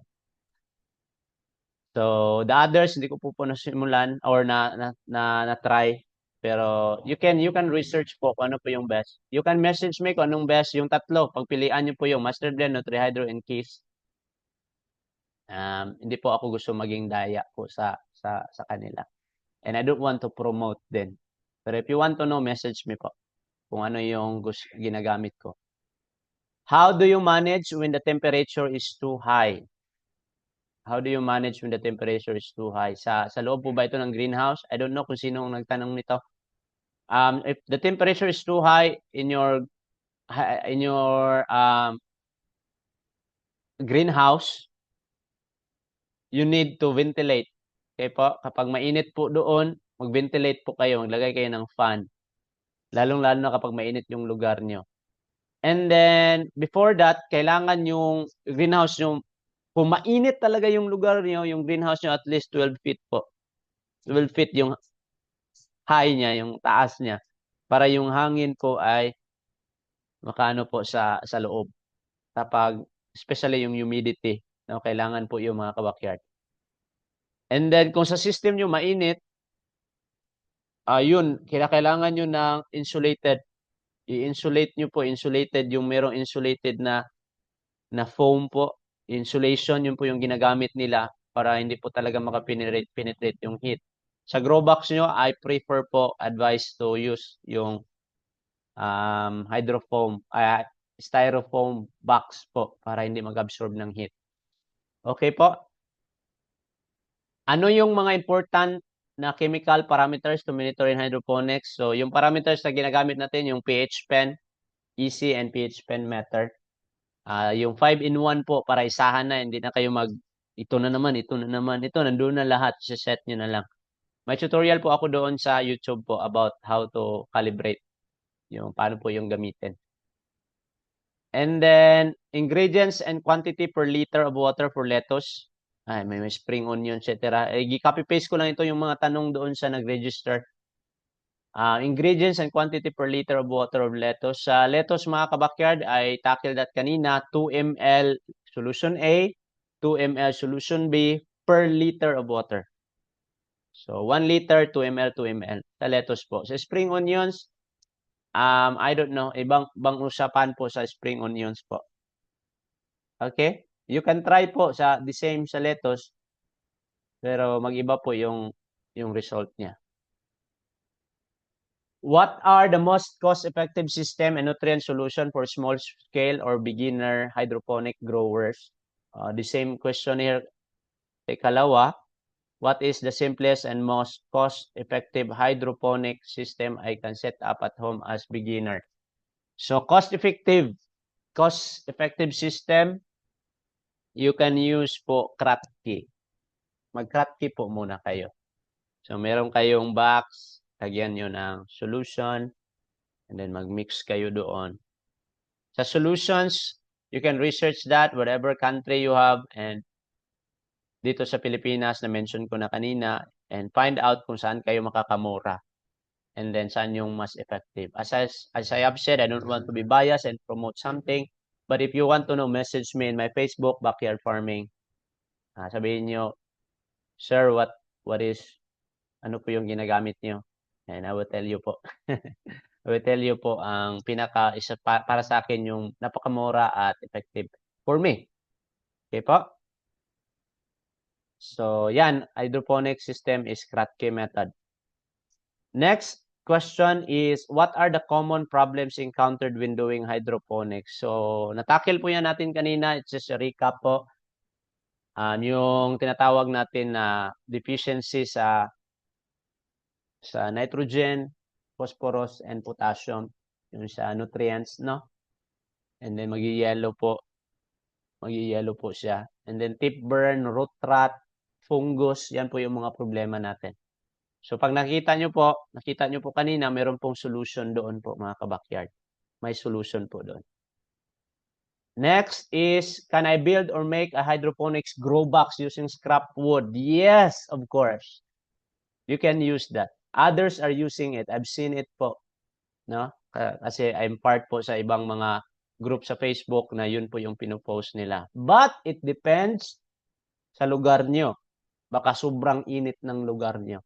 S1: So, the others, hindi ko po nasimulan or na-try. Pero, you can research po kung ano po yung best. You can message me kung anong best. Yung tatlo, pagpilian nyo po yung Master Blend, NutriHydro, and Keys. Hindi po ako gusto maging daya po sa kanila. And I don't want to promote din. Pero if you want to know, message me po kung ano yung ginagamit ko. How do you manage when the temperature is too high? How do you manage when the temperature is too high? Sa loob po ba ito ng greenhouse? I don't know kung sino ang nagtanong nito. If the temperature is too high in your greenhouse, you need to ventilate. Okay po? Kapag mainit po doon, mag-ventilate po kayo. Maglagay kayo ng fan. Lalong-lalo na kapag mainit yung lugar nyo. And then, before that, kailangan yung greenhouse yung, kung mainit talaga yung lugar nyo, yung greenhouse nyo at least 12 feet po. 12 feet yung high niya, yung taas niya. Para yung hangin po ay makaano po sa loob. Kapag, especially yung humidity, no, kailangan po yung mga kabakyard. And then, kung sa system nyo mainit, yun, kailangan nyo ng insulated. I-insulate nyo po, insulated, yung merong insulated na foam po. Insulation, yun po yung ginagamit nila para hindi po talaga makapenetrate yung heat. Sa grow box nyo, I prefer po, advise to use yung hydrofoam, styrofoam box po para hindi mag-absorb ng heat. Okay po? Ano yung mga important na chemical parameters to monitor in hydroponics? So, yung parameters na ginagamit natin, yung pH pen, EC and pH pen meter. Yung 5-in-1 po para isahan na, hindi na kayo ito na naman, ito na naman, ito, nandun na lahat, set nyo na lang. May tutorial po ako doon sa YouTube po about how to calibrate, yung paano po yung gamitin. And then, ingredients and quantity per liter of water for lettuce. May spring onion, etc. Copy-paste ko lang ito yung mga tanong doon sa nag-register. Ingredients and quantity per liter of water of lettuce. Sa lettuce mga kabakyard ay tackle that kanina, 2 ml solution A, 2 ml solution B per liter of water. So, 1 liter, 2 ml, 2 ml. Sa lettuce po. Sa spring onions, I don't know, ibang usapan po sa spring onions po. Okay? You can try po sa the same sa lettuce, pero mag-iba po yung result niya. What are the most cost-effective system and nutrient solution for small-scale or beginner hydroponic growers? The same question here. Ikalawa, what is the simplest and most cost-effective hydroponic system I can set up at home as beginner? So, cost-effective system, you can use po Kratky. Mag-Kratky po muna kayo. So, meron kayong box, lagyan nyo ng solution, and then mag-mix kayo doon. Sa solutions, you can research that whatever country you have, and dito sa Pilipinas, na-mention ko na kanina, and find out kung saan kayo makakamura. And then, saan yung mas effective. As I have said, I don't want to be biased and promote something, but if you want to know, message me in my Facebook, Backyard Farming. Sabihin nyo, sir, what is, ano po yung ginagamit nyo? And I will tell you po. I will tell you po ang isa para sa akin yung napakamura at effective for me. Okay po? So, yan, hydroponic system is Kratky method. Next question is, what are the common problems encountered when doing hydroponics? So, natakil po yan natin kanina. It's just a recap po. Yung tinatawag natin na deficiency sa nitrogen, phosphorus, and potassium, yung sa nutrients, no? And then mag-yellow po siya. And then tip burn, root rot, fungus, yan po yung mga problema natin. So pag nakita nyo po kanina, meron pong solution doon po mga kabakyard. May solution po doon. Next is, can I build or make a hydroponics grow box using scrap wood? Yes, of course. You can use that. Others are using it. I've seen it po. No? Kasi I'm part po sa ibang mga group sa Facebook na yun po yung pinopost nila. But it depends sa lugar nyo. Baka sobrang init ng lugar nyo.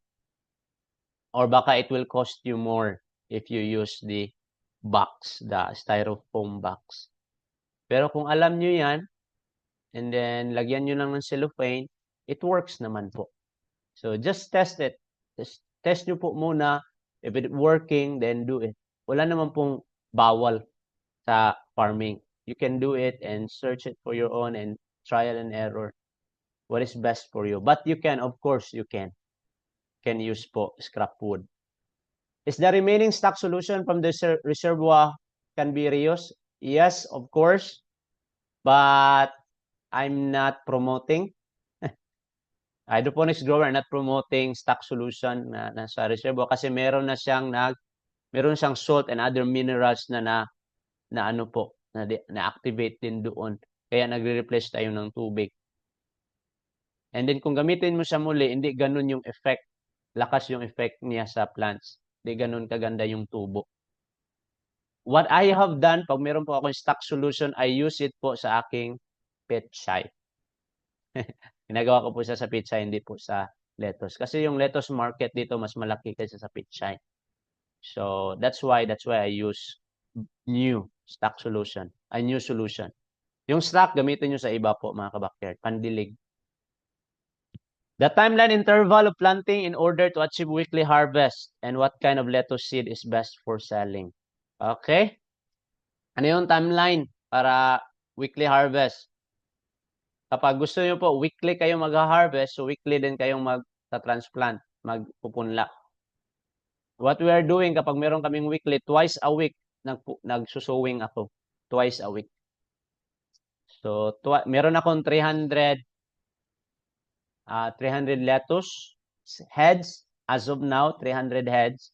S1: Or baka it will cost you more if you use the box, the styrofoam box. Pero kung alam nyo yan, and then lagyan nyo lang ng cellophane, it works naman po. So just test it. Just test nyo po muna. If it's working, then do it. Wala naman pong bawal sa farming. You can do it and search it for your own and trial and error. What is best for you? But you can, of course, you can use po scrap wood. Is the remaining stock solution from the reservoir can be reused? Yes, of course. But I'm not promoting. Hydroponics grower not promoting stock solution na nasa reservoir kasi meron siyang salt and other minerals na na ano po, na-activate din doon. Kaya nagre-replace tayo ng tubig. And then kung gamitin mo siya muli, hindi ganun yung effect. Lakas yung effect niya sa plants. Hindi ganun kaganda yung tubo. What I have done, pag meron po akong stock solution, I use it po sa aking pechay. Ginagawa ko po siya sa pechay, hindi po sa lettuce. Kasi yung lettuce market dito mas malaki kaysa sa pechay. So that's why I use new stock solution, a new solution. Yung stock gamitin niyo sa iba po mga kabakyard, pandilig. The timeline interval of planting in order to achieve weekly harvest and what kind of lettuce seed is best for selling. Okay? Ano yung timeline para weekly harvest? Kapag gusto niyo po weekly kayong mag-harvest, so weekly din kayong mag-transplant, magpupunla. What we are doing kapag meron kaming weekly, twice a week nagsusowing ako. Twice a week. So, meron akong 300 lettuce heads as of now, 300 heads.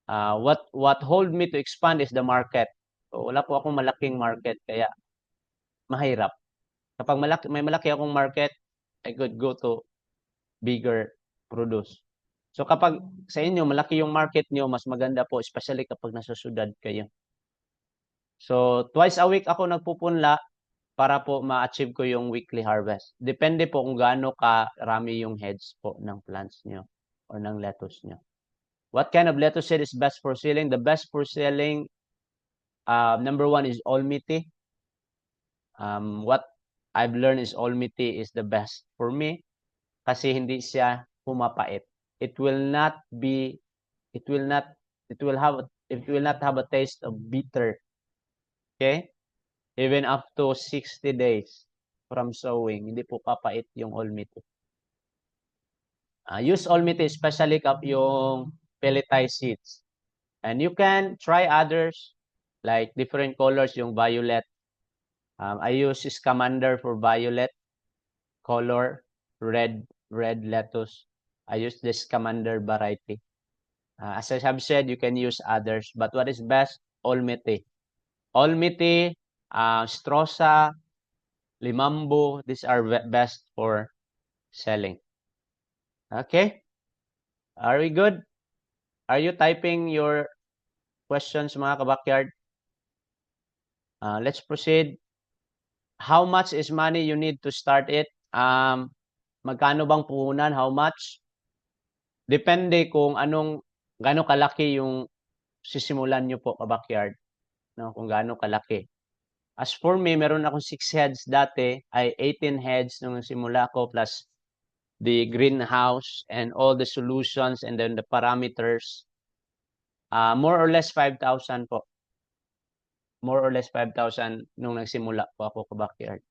S1: What hold me to expand is the market. So, wala po akong malaking market kaya mahirap. Kapag may malaki akong market, I could go to bigger produce. So kapag sa inyo malaki yung market nyo, mas maganda po especially kapag nasa syudad kayo. So twice a week ako nagpupunla para po ma-achieve ko yung weekly harvest. Depende po kung gaano karami yung heads po ng plants nyo or ng lettuce nyo. What kind of lettuce seed is best for selling? The best for selling, number one is Olmiti. What I've learned is Olmiti is the best for me kasi hindi siya pumapait. It will not have a taste of bitter. Okay? Even up to 60 days from sowing, hindi po papait yung Olmiti. Use Olmiti, especially yung pelletized seeds. And you can try others, like different colors, yung violet. I use Scamander for violet color, red lettuce. I use the Scamander variety. As I have said, you can use others, but what is best? Olmiti. Olmiti, Strosa, Limambo, these are best for selling. Okay? Are we good? Are you typing your questions, mga kabakyard? Let's proceed. How much is money you need to start it? Magkano bang puhunan? How much? Depende kung gaano kalaki yung sisimulan nyo po, kabakyard. No? Kung gaano kalaki. As for me, meron akong 6 heads dati, ay 18 heads nung simula ko plus the greenhouse and all the solutions and then the parameters. More or less 5,000 po. More or less 5,000 nung nagsimula po ako ka-backyard.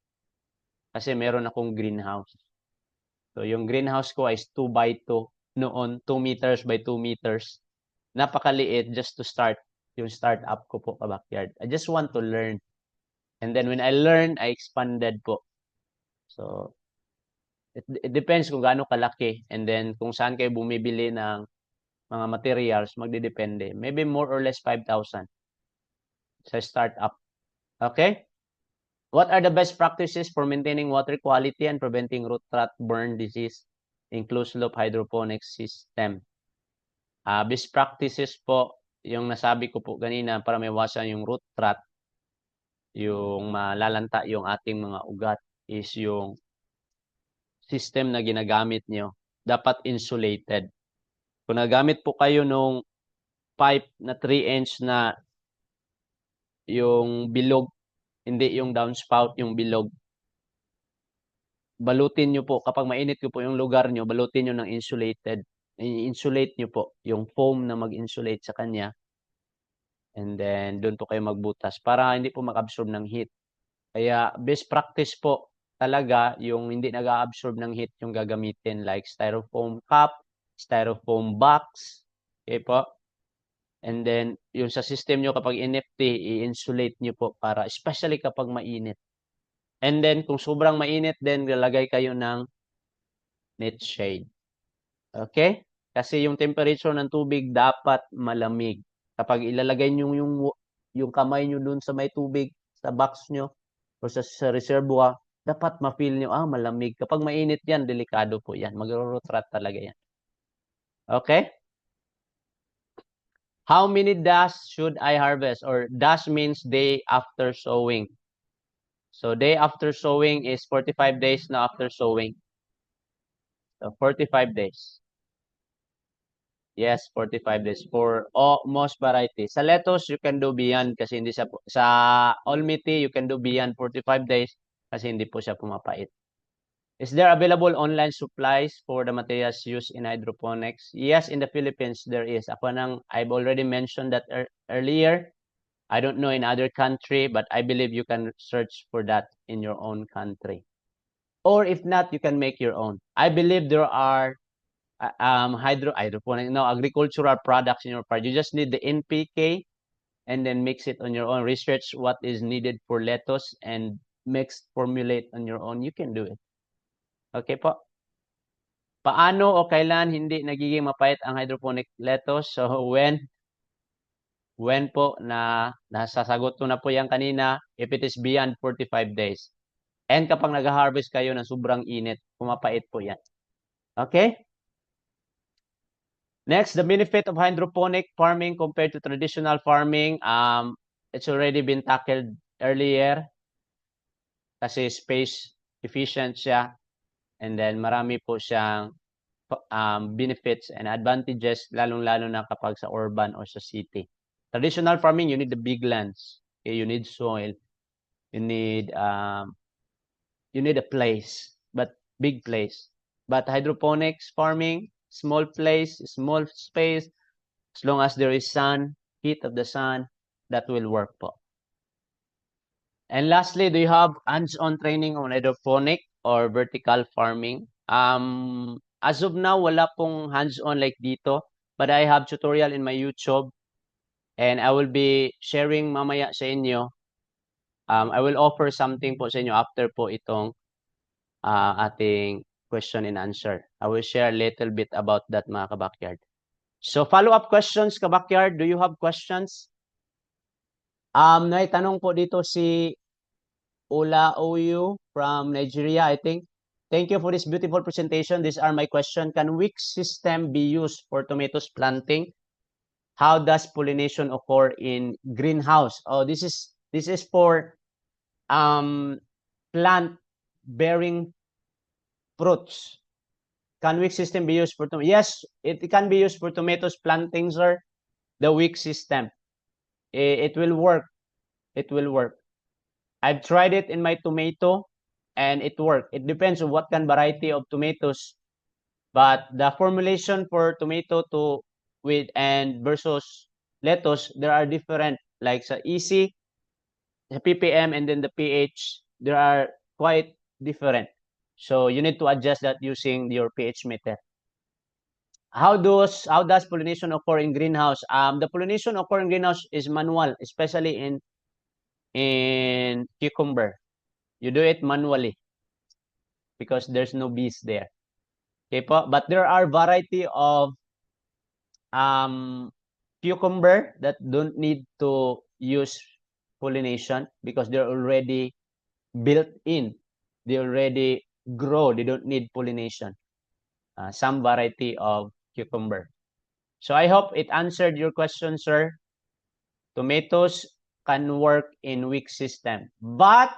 S1: Kasi meron akong greenhouse. So yung greenhouse ko is 2 by 2 noon, 2 meters by 2 meters. Napakaliit just to start yung startup ko po ka-backyard. I just want to learn. And then when I learned, I expanded po. So it depends kung gaano kalaki. And then kung saan kayo bumibili ng mga materials, magdidepende. Maybe more or less 5,000 sa startup. Okay? What are the best practices for maintaining water quality and preventing root rot burn disease in closed-loop hydroponics system? Best practices po, yung nasabi ko po kanina para maiwasan yung root rot, yung malalanta yung ating mga ugat is yung system na ginagamit nyo, dapat insulated. Kung nagamit po kayo nung pipe na 3-inch na yung bilog, hindi yung downspout, yung bilog, balutin nyo po, kapag mainit ko po yung lugar nyo, balutin nyo ng insulated. I-insulate nyo po yung foam na mag-insulate sa kanya. And then, doon po kayo magbutas para hindi po mag-absorb ng heat. Kaya, best practice po talaga yung hindi nag-absorb ng heat yung gagamitin like styrofoam cup, styrofoam box. Okay po? And then, yung sa system nyo kapag NFT, i-insulate nyo po para, especially kapag mainit. And then, kung sobrang mainit, then lalagay kayo ng net shade. Okay? Kasi yung temperature ng tubig dapat malamig. Kapag ilalagay nyo yung yung kamay nyo dun sa may tubig, sa box nyo, o sa reservoir, dapat ma-feel nyo, malamig. Kapag mainit yan, delikado po yan. Mag-root rot talaga yan. Okay? How many dash should I harvest? Or dash means day after sowing. So day after sowing is 45 days na after sowing. So 45 days. Yes, 45 days for most varieties. Sa lettuce, you can do beyond kasi hindi sa Almiti, you can do beyond 45 days kasi hindi po siya pumapait. Is there available online supplies for the materials used in hydroponics? Yes, in the Philippines, there is. I've already mentioned that earlier. I don't know in other country, but I believe you can search for that in your own country. Or if not, you can make your own. I believe there are agricultural products in your part. You just need the NPK and then mix it on your own. Research what is needed for lettuce and formulate on your own. You can do it. Okay po. Paano o kailan hindi nagiging mapait ang hydroponic lettuce? So when po nasasagot ko na po yan kanina, if it is beyond 45 days. And kapag nag-harvest kayo ng sobrang init, pumapait po yan. Okay? Next, the benefit of hydroponic farming compared to traditional farming. It's already been tackled earlier kasi space efficient siya and then marami po siyang benefits and advantages lalong-lalo na kapag sa urban or sa city. Traditional farming, you need the big lands. Okay? You need soil. You need a place, but big place. But hydroponics farming, small place, small space, as long as there is sun, heat of the sun, that will work po. And lastly, do you have hands-on training on hydroponic or vertical farming? As of now, wala pong hands-on like dito, but I have tutorial in my YouTube and I will be sharing mamaya sa inyo. I will offer something po sa inyo after po itong ating question and answer. I will share a little bit about that mga kabakyard. So follow-up questions, kabakyard. Do you have questions? Naitanong po dito si Ola Oyu from Nigeria, I think. Thank you for this beautiful presentation. These are my questions. Can wick system be used for tomatoes planting? How does pollination occur in greenhouse? Oh, this is for plant bearing fruits. Can wick system be used for tomatoes? Yes, it can be used for tomatoes planting, sir. The wick system. It will work. It will work. I've tried it in my tomato and it worked. It depends on what kind of variety of tomatoes. But the formulation for tomato versus lettuce, there are different. Like sa EC, the PPM, and then the pH, there are quite different. So you need to adjust that using your pH meter. How does pollination occur in greenhouse? The pollination occur in greenhouse is manual, especially in cucumber. You do it manually because there's no bees there. Okay po? But there are variety of cucumber that don't need to use pollination because they're already built in. They already grow. They don't need pollination. Some variety of cucumber. So I hope it answered your question, sir. Tomatoes can work in wick system, but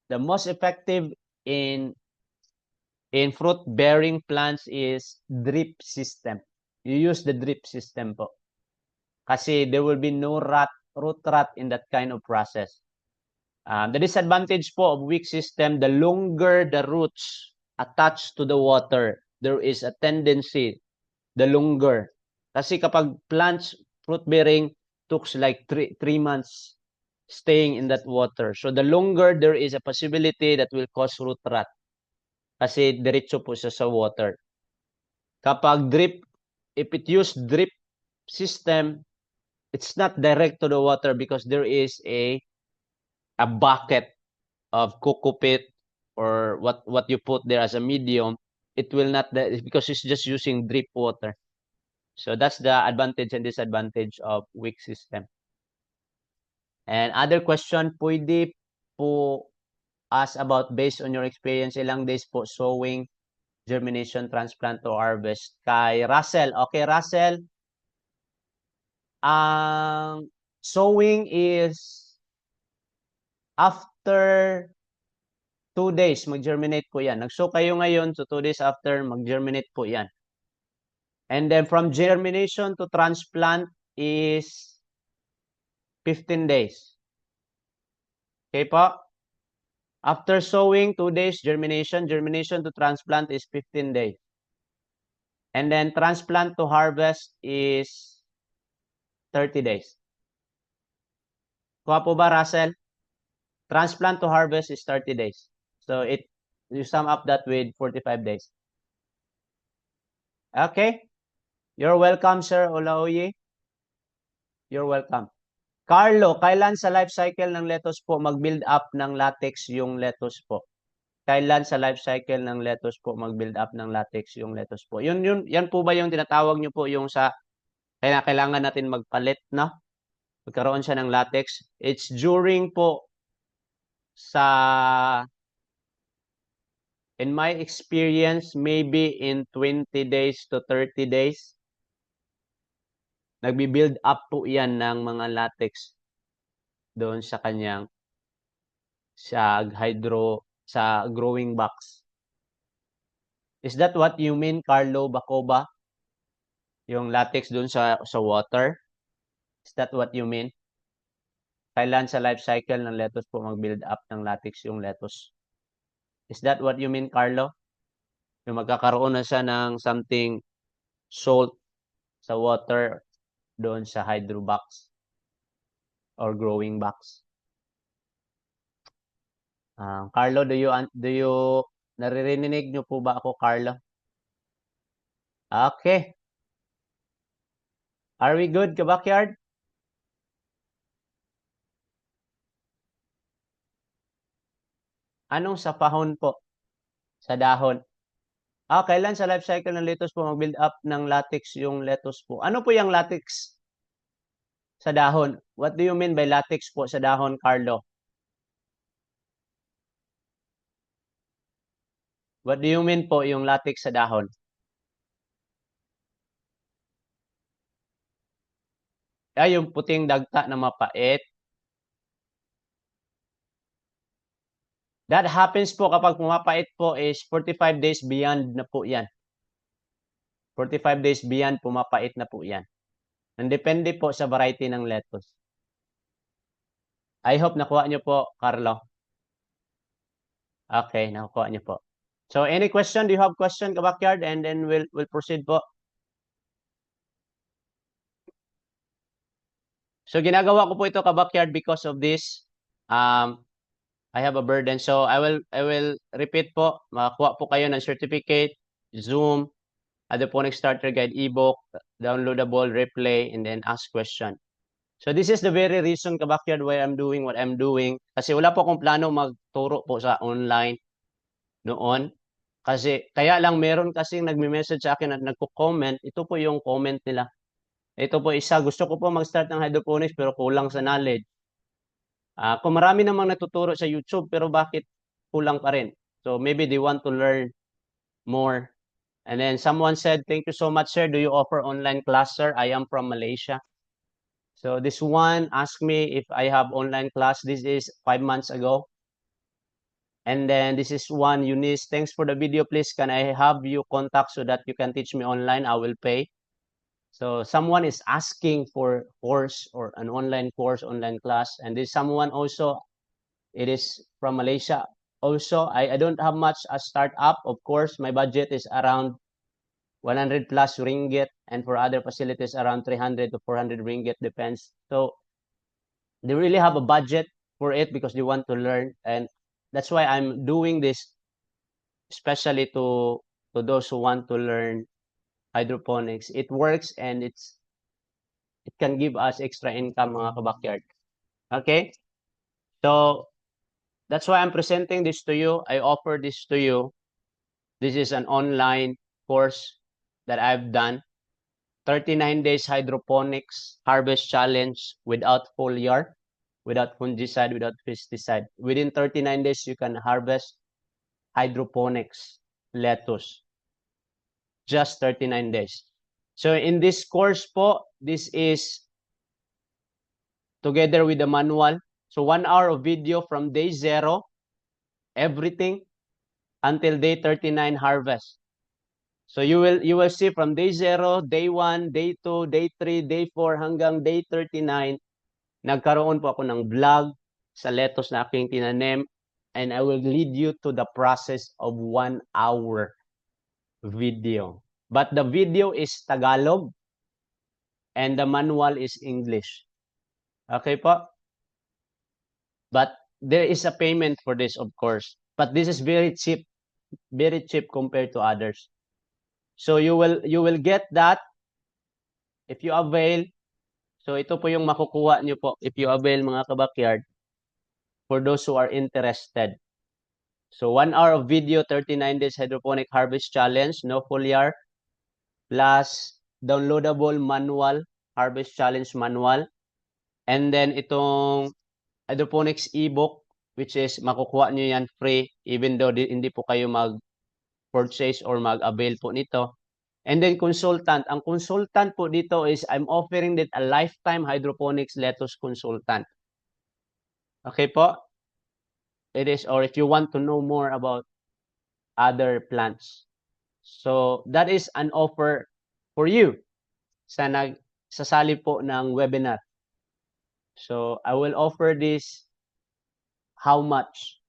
S1: the most effective in fruit bearing plants is drip system. You use the drip system po. Kasi there will be no root rot in that kind of process. The disadvantage po of wick system, the longer the roots attached to the water, there is a tendency, the longer. Kasi kapag plants, fruit bearing, took like 3 months staying in that water. So the longer there is a possibility that will cause root rot. Kasi diretso po siya sa water. Kapag drip, if it use drip system, it's not direct to the water because there is a bucket of coco pit or what you put there as a medium. It will not, because it's just using drip water. So that's the advantage and disadvantage of wick system. And other question, pwede po ask about based on your experience, ilang days po sowing, germination, transplant to harvest? Kay Russell. Okay, Russell. Ang sowing is after 2 days, mag-germinate po yan. Nag-sow kayo ngayon, so 2 days after, mag-germinate po yan. And then from germination to transplant is 15 days. Okay po? After sowing, 2 days, germination. Germination to transplant is 15 days. And then transplant to harvest is 30 days. Kuha po ba, Russell? Transplant to harvest is 30 days. So you sum up that with 45 days. Okay? You're welcome, Sir Olaoye. You're welcome. Carlo, kailan sa life cycle ng lettuce po mag-build up ng latex yung lettuce po? Kailan sa life cycle ng lettuce po mag-build up ng latex yung lettuce po? Yan po ba yung tinatawag nyo po yung sa kailangan natin magpalit, no? Magkaroon siya ng latex. It's during po sa, in my experience, maybe in 20 days to 30 days, nagbi-build up po yan ng mga latex doon sa kanyang sa growing box. Is that what you mean, Carlo Bacoba? Yung latex doon sa water? Is that what you mean? Kailan sa life cycle ng lettuce po mag-build up ng latex yung lettuce? Is that what you mean, Carlo? Yung magkakaroon na siya ng something salt sa water doon sa hydro box or growing box. Carlo, do you naririnig niyo po ba ako, Carlo? Okay. Are we good, Kabackyard? Anong sa pahon po? Sa dahon. Kailan sa life cycle ng lettuce po mag-build up ng latex yung lettuce po? Ano po yung latex sa dahon? What do you mean by latex po sa dahon, Carlo? What do you mean po yung latex sa dahon? Yung puting dagta na mapait. That happens po kapag pumapait po is 45 days beyond na po yan. 45 days beyond pumapait na po yan. Depende po sa variety ng lettuce. I hope nakuha nyo po, Carlo. Okay, nakuha nyo po. So, any question? Do you have question, Kabackyard? And then we'll proceed po. So, ginagawa ko po ito, Kabackyard, because of this. I have a burden. So, I will repeat po. Makakuha po kayo ng certificate, Zoom, Hydroponics Starter Guide ebook, downloadable, replay, and then ask question. So, this is the very reason, Kabackyard, why I'm doing what I'm doing. Kasi wala po akong plano magturo po sa online noon. Kasi, kaya lang meron kasing nagme-message sa akin at nagko-comment. Ito po yung comment nila. Ito po isa, gusto ko po mag-start ng hydroponics pero kulang sa knowledge. Kung marami namang natuturo sa YouTube, pero bakit kulang pa rin? So, maybe they want to learn more. And then someone said, thank you so much, sir. Do you offer online class, sir? I am from Malaysia. So, this one asked me if I have online class. This is 5 months ago. And then this is one, Eunice. Thanks for the video, please. Can I have you contact so that you can teach me online? I will pay. So someone is asking for course or an online course, online class. And this someone also, it is from Malaysia. Also, I don't have much a startup. Of course, my budget is around 100 plus ringgit. And for other facilities, around 300 to 400 ringgit, depends. So they really have a budget for it because they want to learn. And that's why I'm doing this, especially to those who want to learn hydroponics. It works and it can give us extra income, mga kabackyard. Okay? So, that's why I'm presenting this to you. I offer this to you. This is an online course that I've done. 39 days hydroponics harvest challenge without foliar, without fungicide, without pesticide. Within 39 days, you can harvest hydroponics lettuce. Just 39 days. So in this course po, this is together with the manual. So 1 hour of video from day 0, everything, until day 39 harvest. So you will see from day 0, day 1, day 2, day 3, day 4 hanggang day 39, nagkaroon po ako ng vlog sa lettuce na aking tinanim, and I will lead you to the process of 1 hour video. But the video is Tagalog and the manual is English. Okay po? But there is a payment for this, of course. But this is very cheap compared to others. So you will get that if you avail. So ito po yung makukuha nyo po if you avail, mga kabakyard, for those who are interested. So 1 hour of video, 39 days hydroponic harvest challenge, no foliar, plus downloadable manual, harvest challenge manual. And then itong hydroponics ebook, which is makukuha nyo yan free even though hindi po kayo mag-purchase or mag-avail po nito. And then consultant. Ang consultant po dito is I'm offering that a lifetime hydroponics lettuce consultant. Okay po? It is, or if you want to know more about other plants. So that is an offer for you sa nagsasali po ng webinar. So I will offer this how much?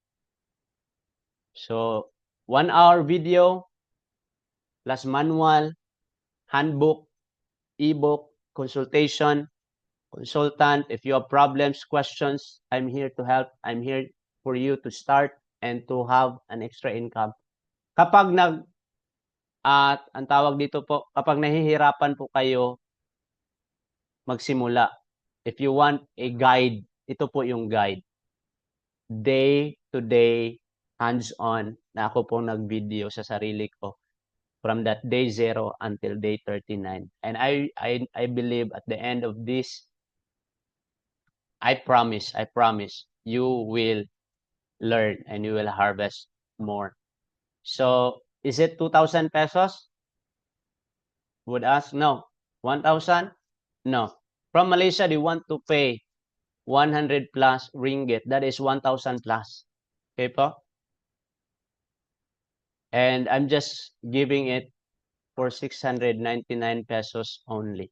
S1: So 1 hour video plus manual, handbook, ebook, consultation, consultant. If you have problems, questions, I'm here to help. I'm here for you to start and to have an extra income. Kapag ang tawag dito po, kapag nahihirapan po kayo magsimula, if you want a guide, ito po yung guide. Day to day, hands-on, na ako po nag-video sa sarili ko from that day 0 until day 39. And I believe at the end of this, I promise, you will learn and you will harvest more. So, is it 2,000 pesos? Would ask, no. 1,000? No. From Malaysia, they want to pay 100 plus ringgit. That is 1,000 plus. Okay po? And I'm just giving it for 699 pesos only.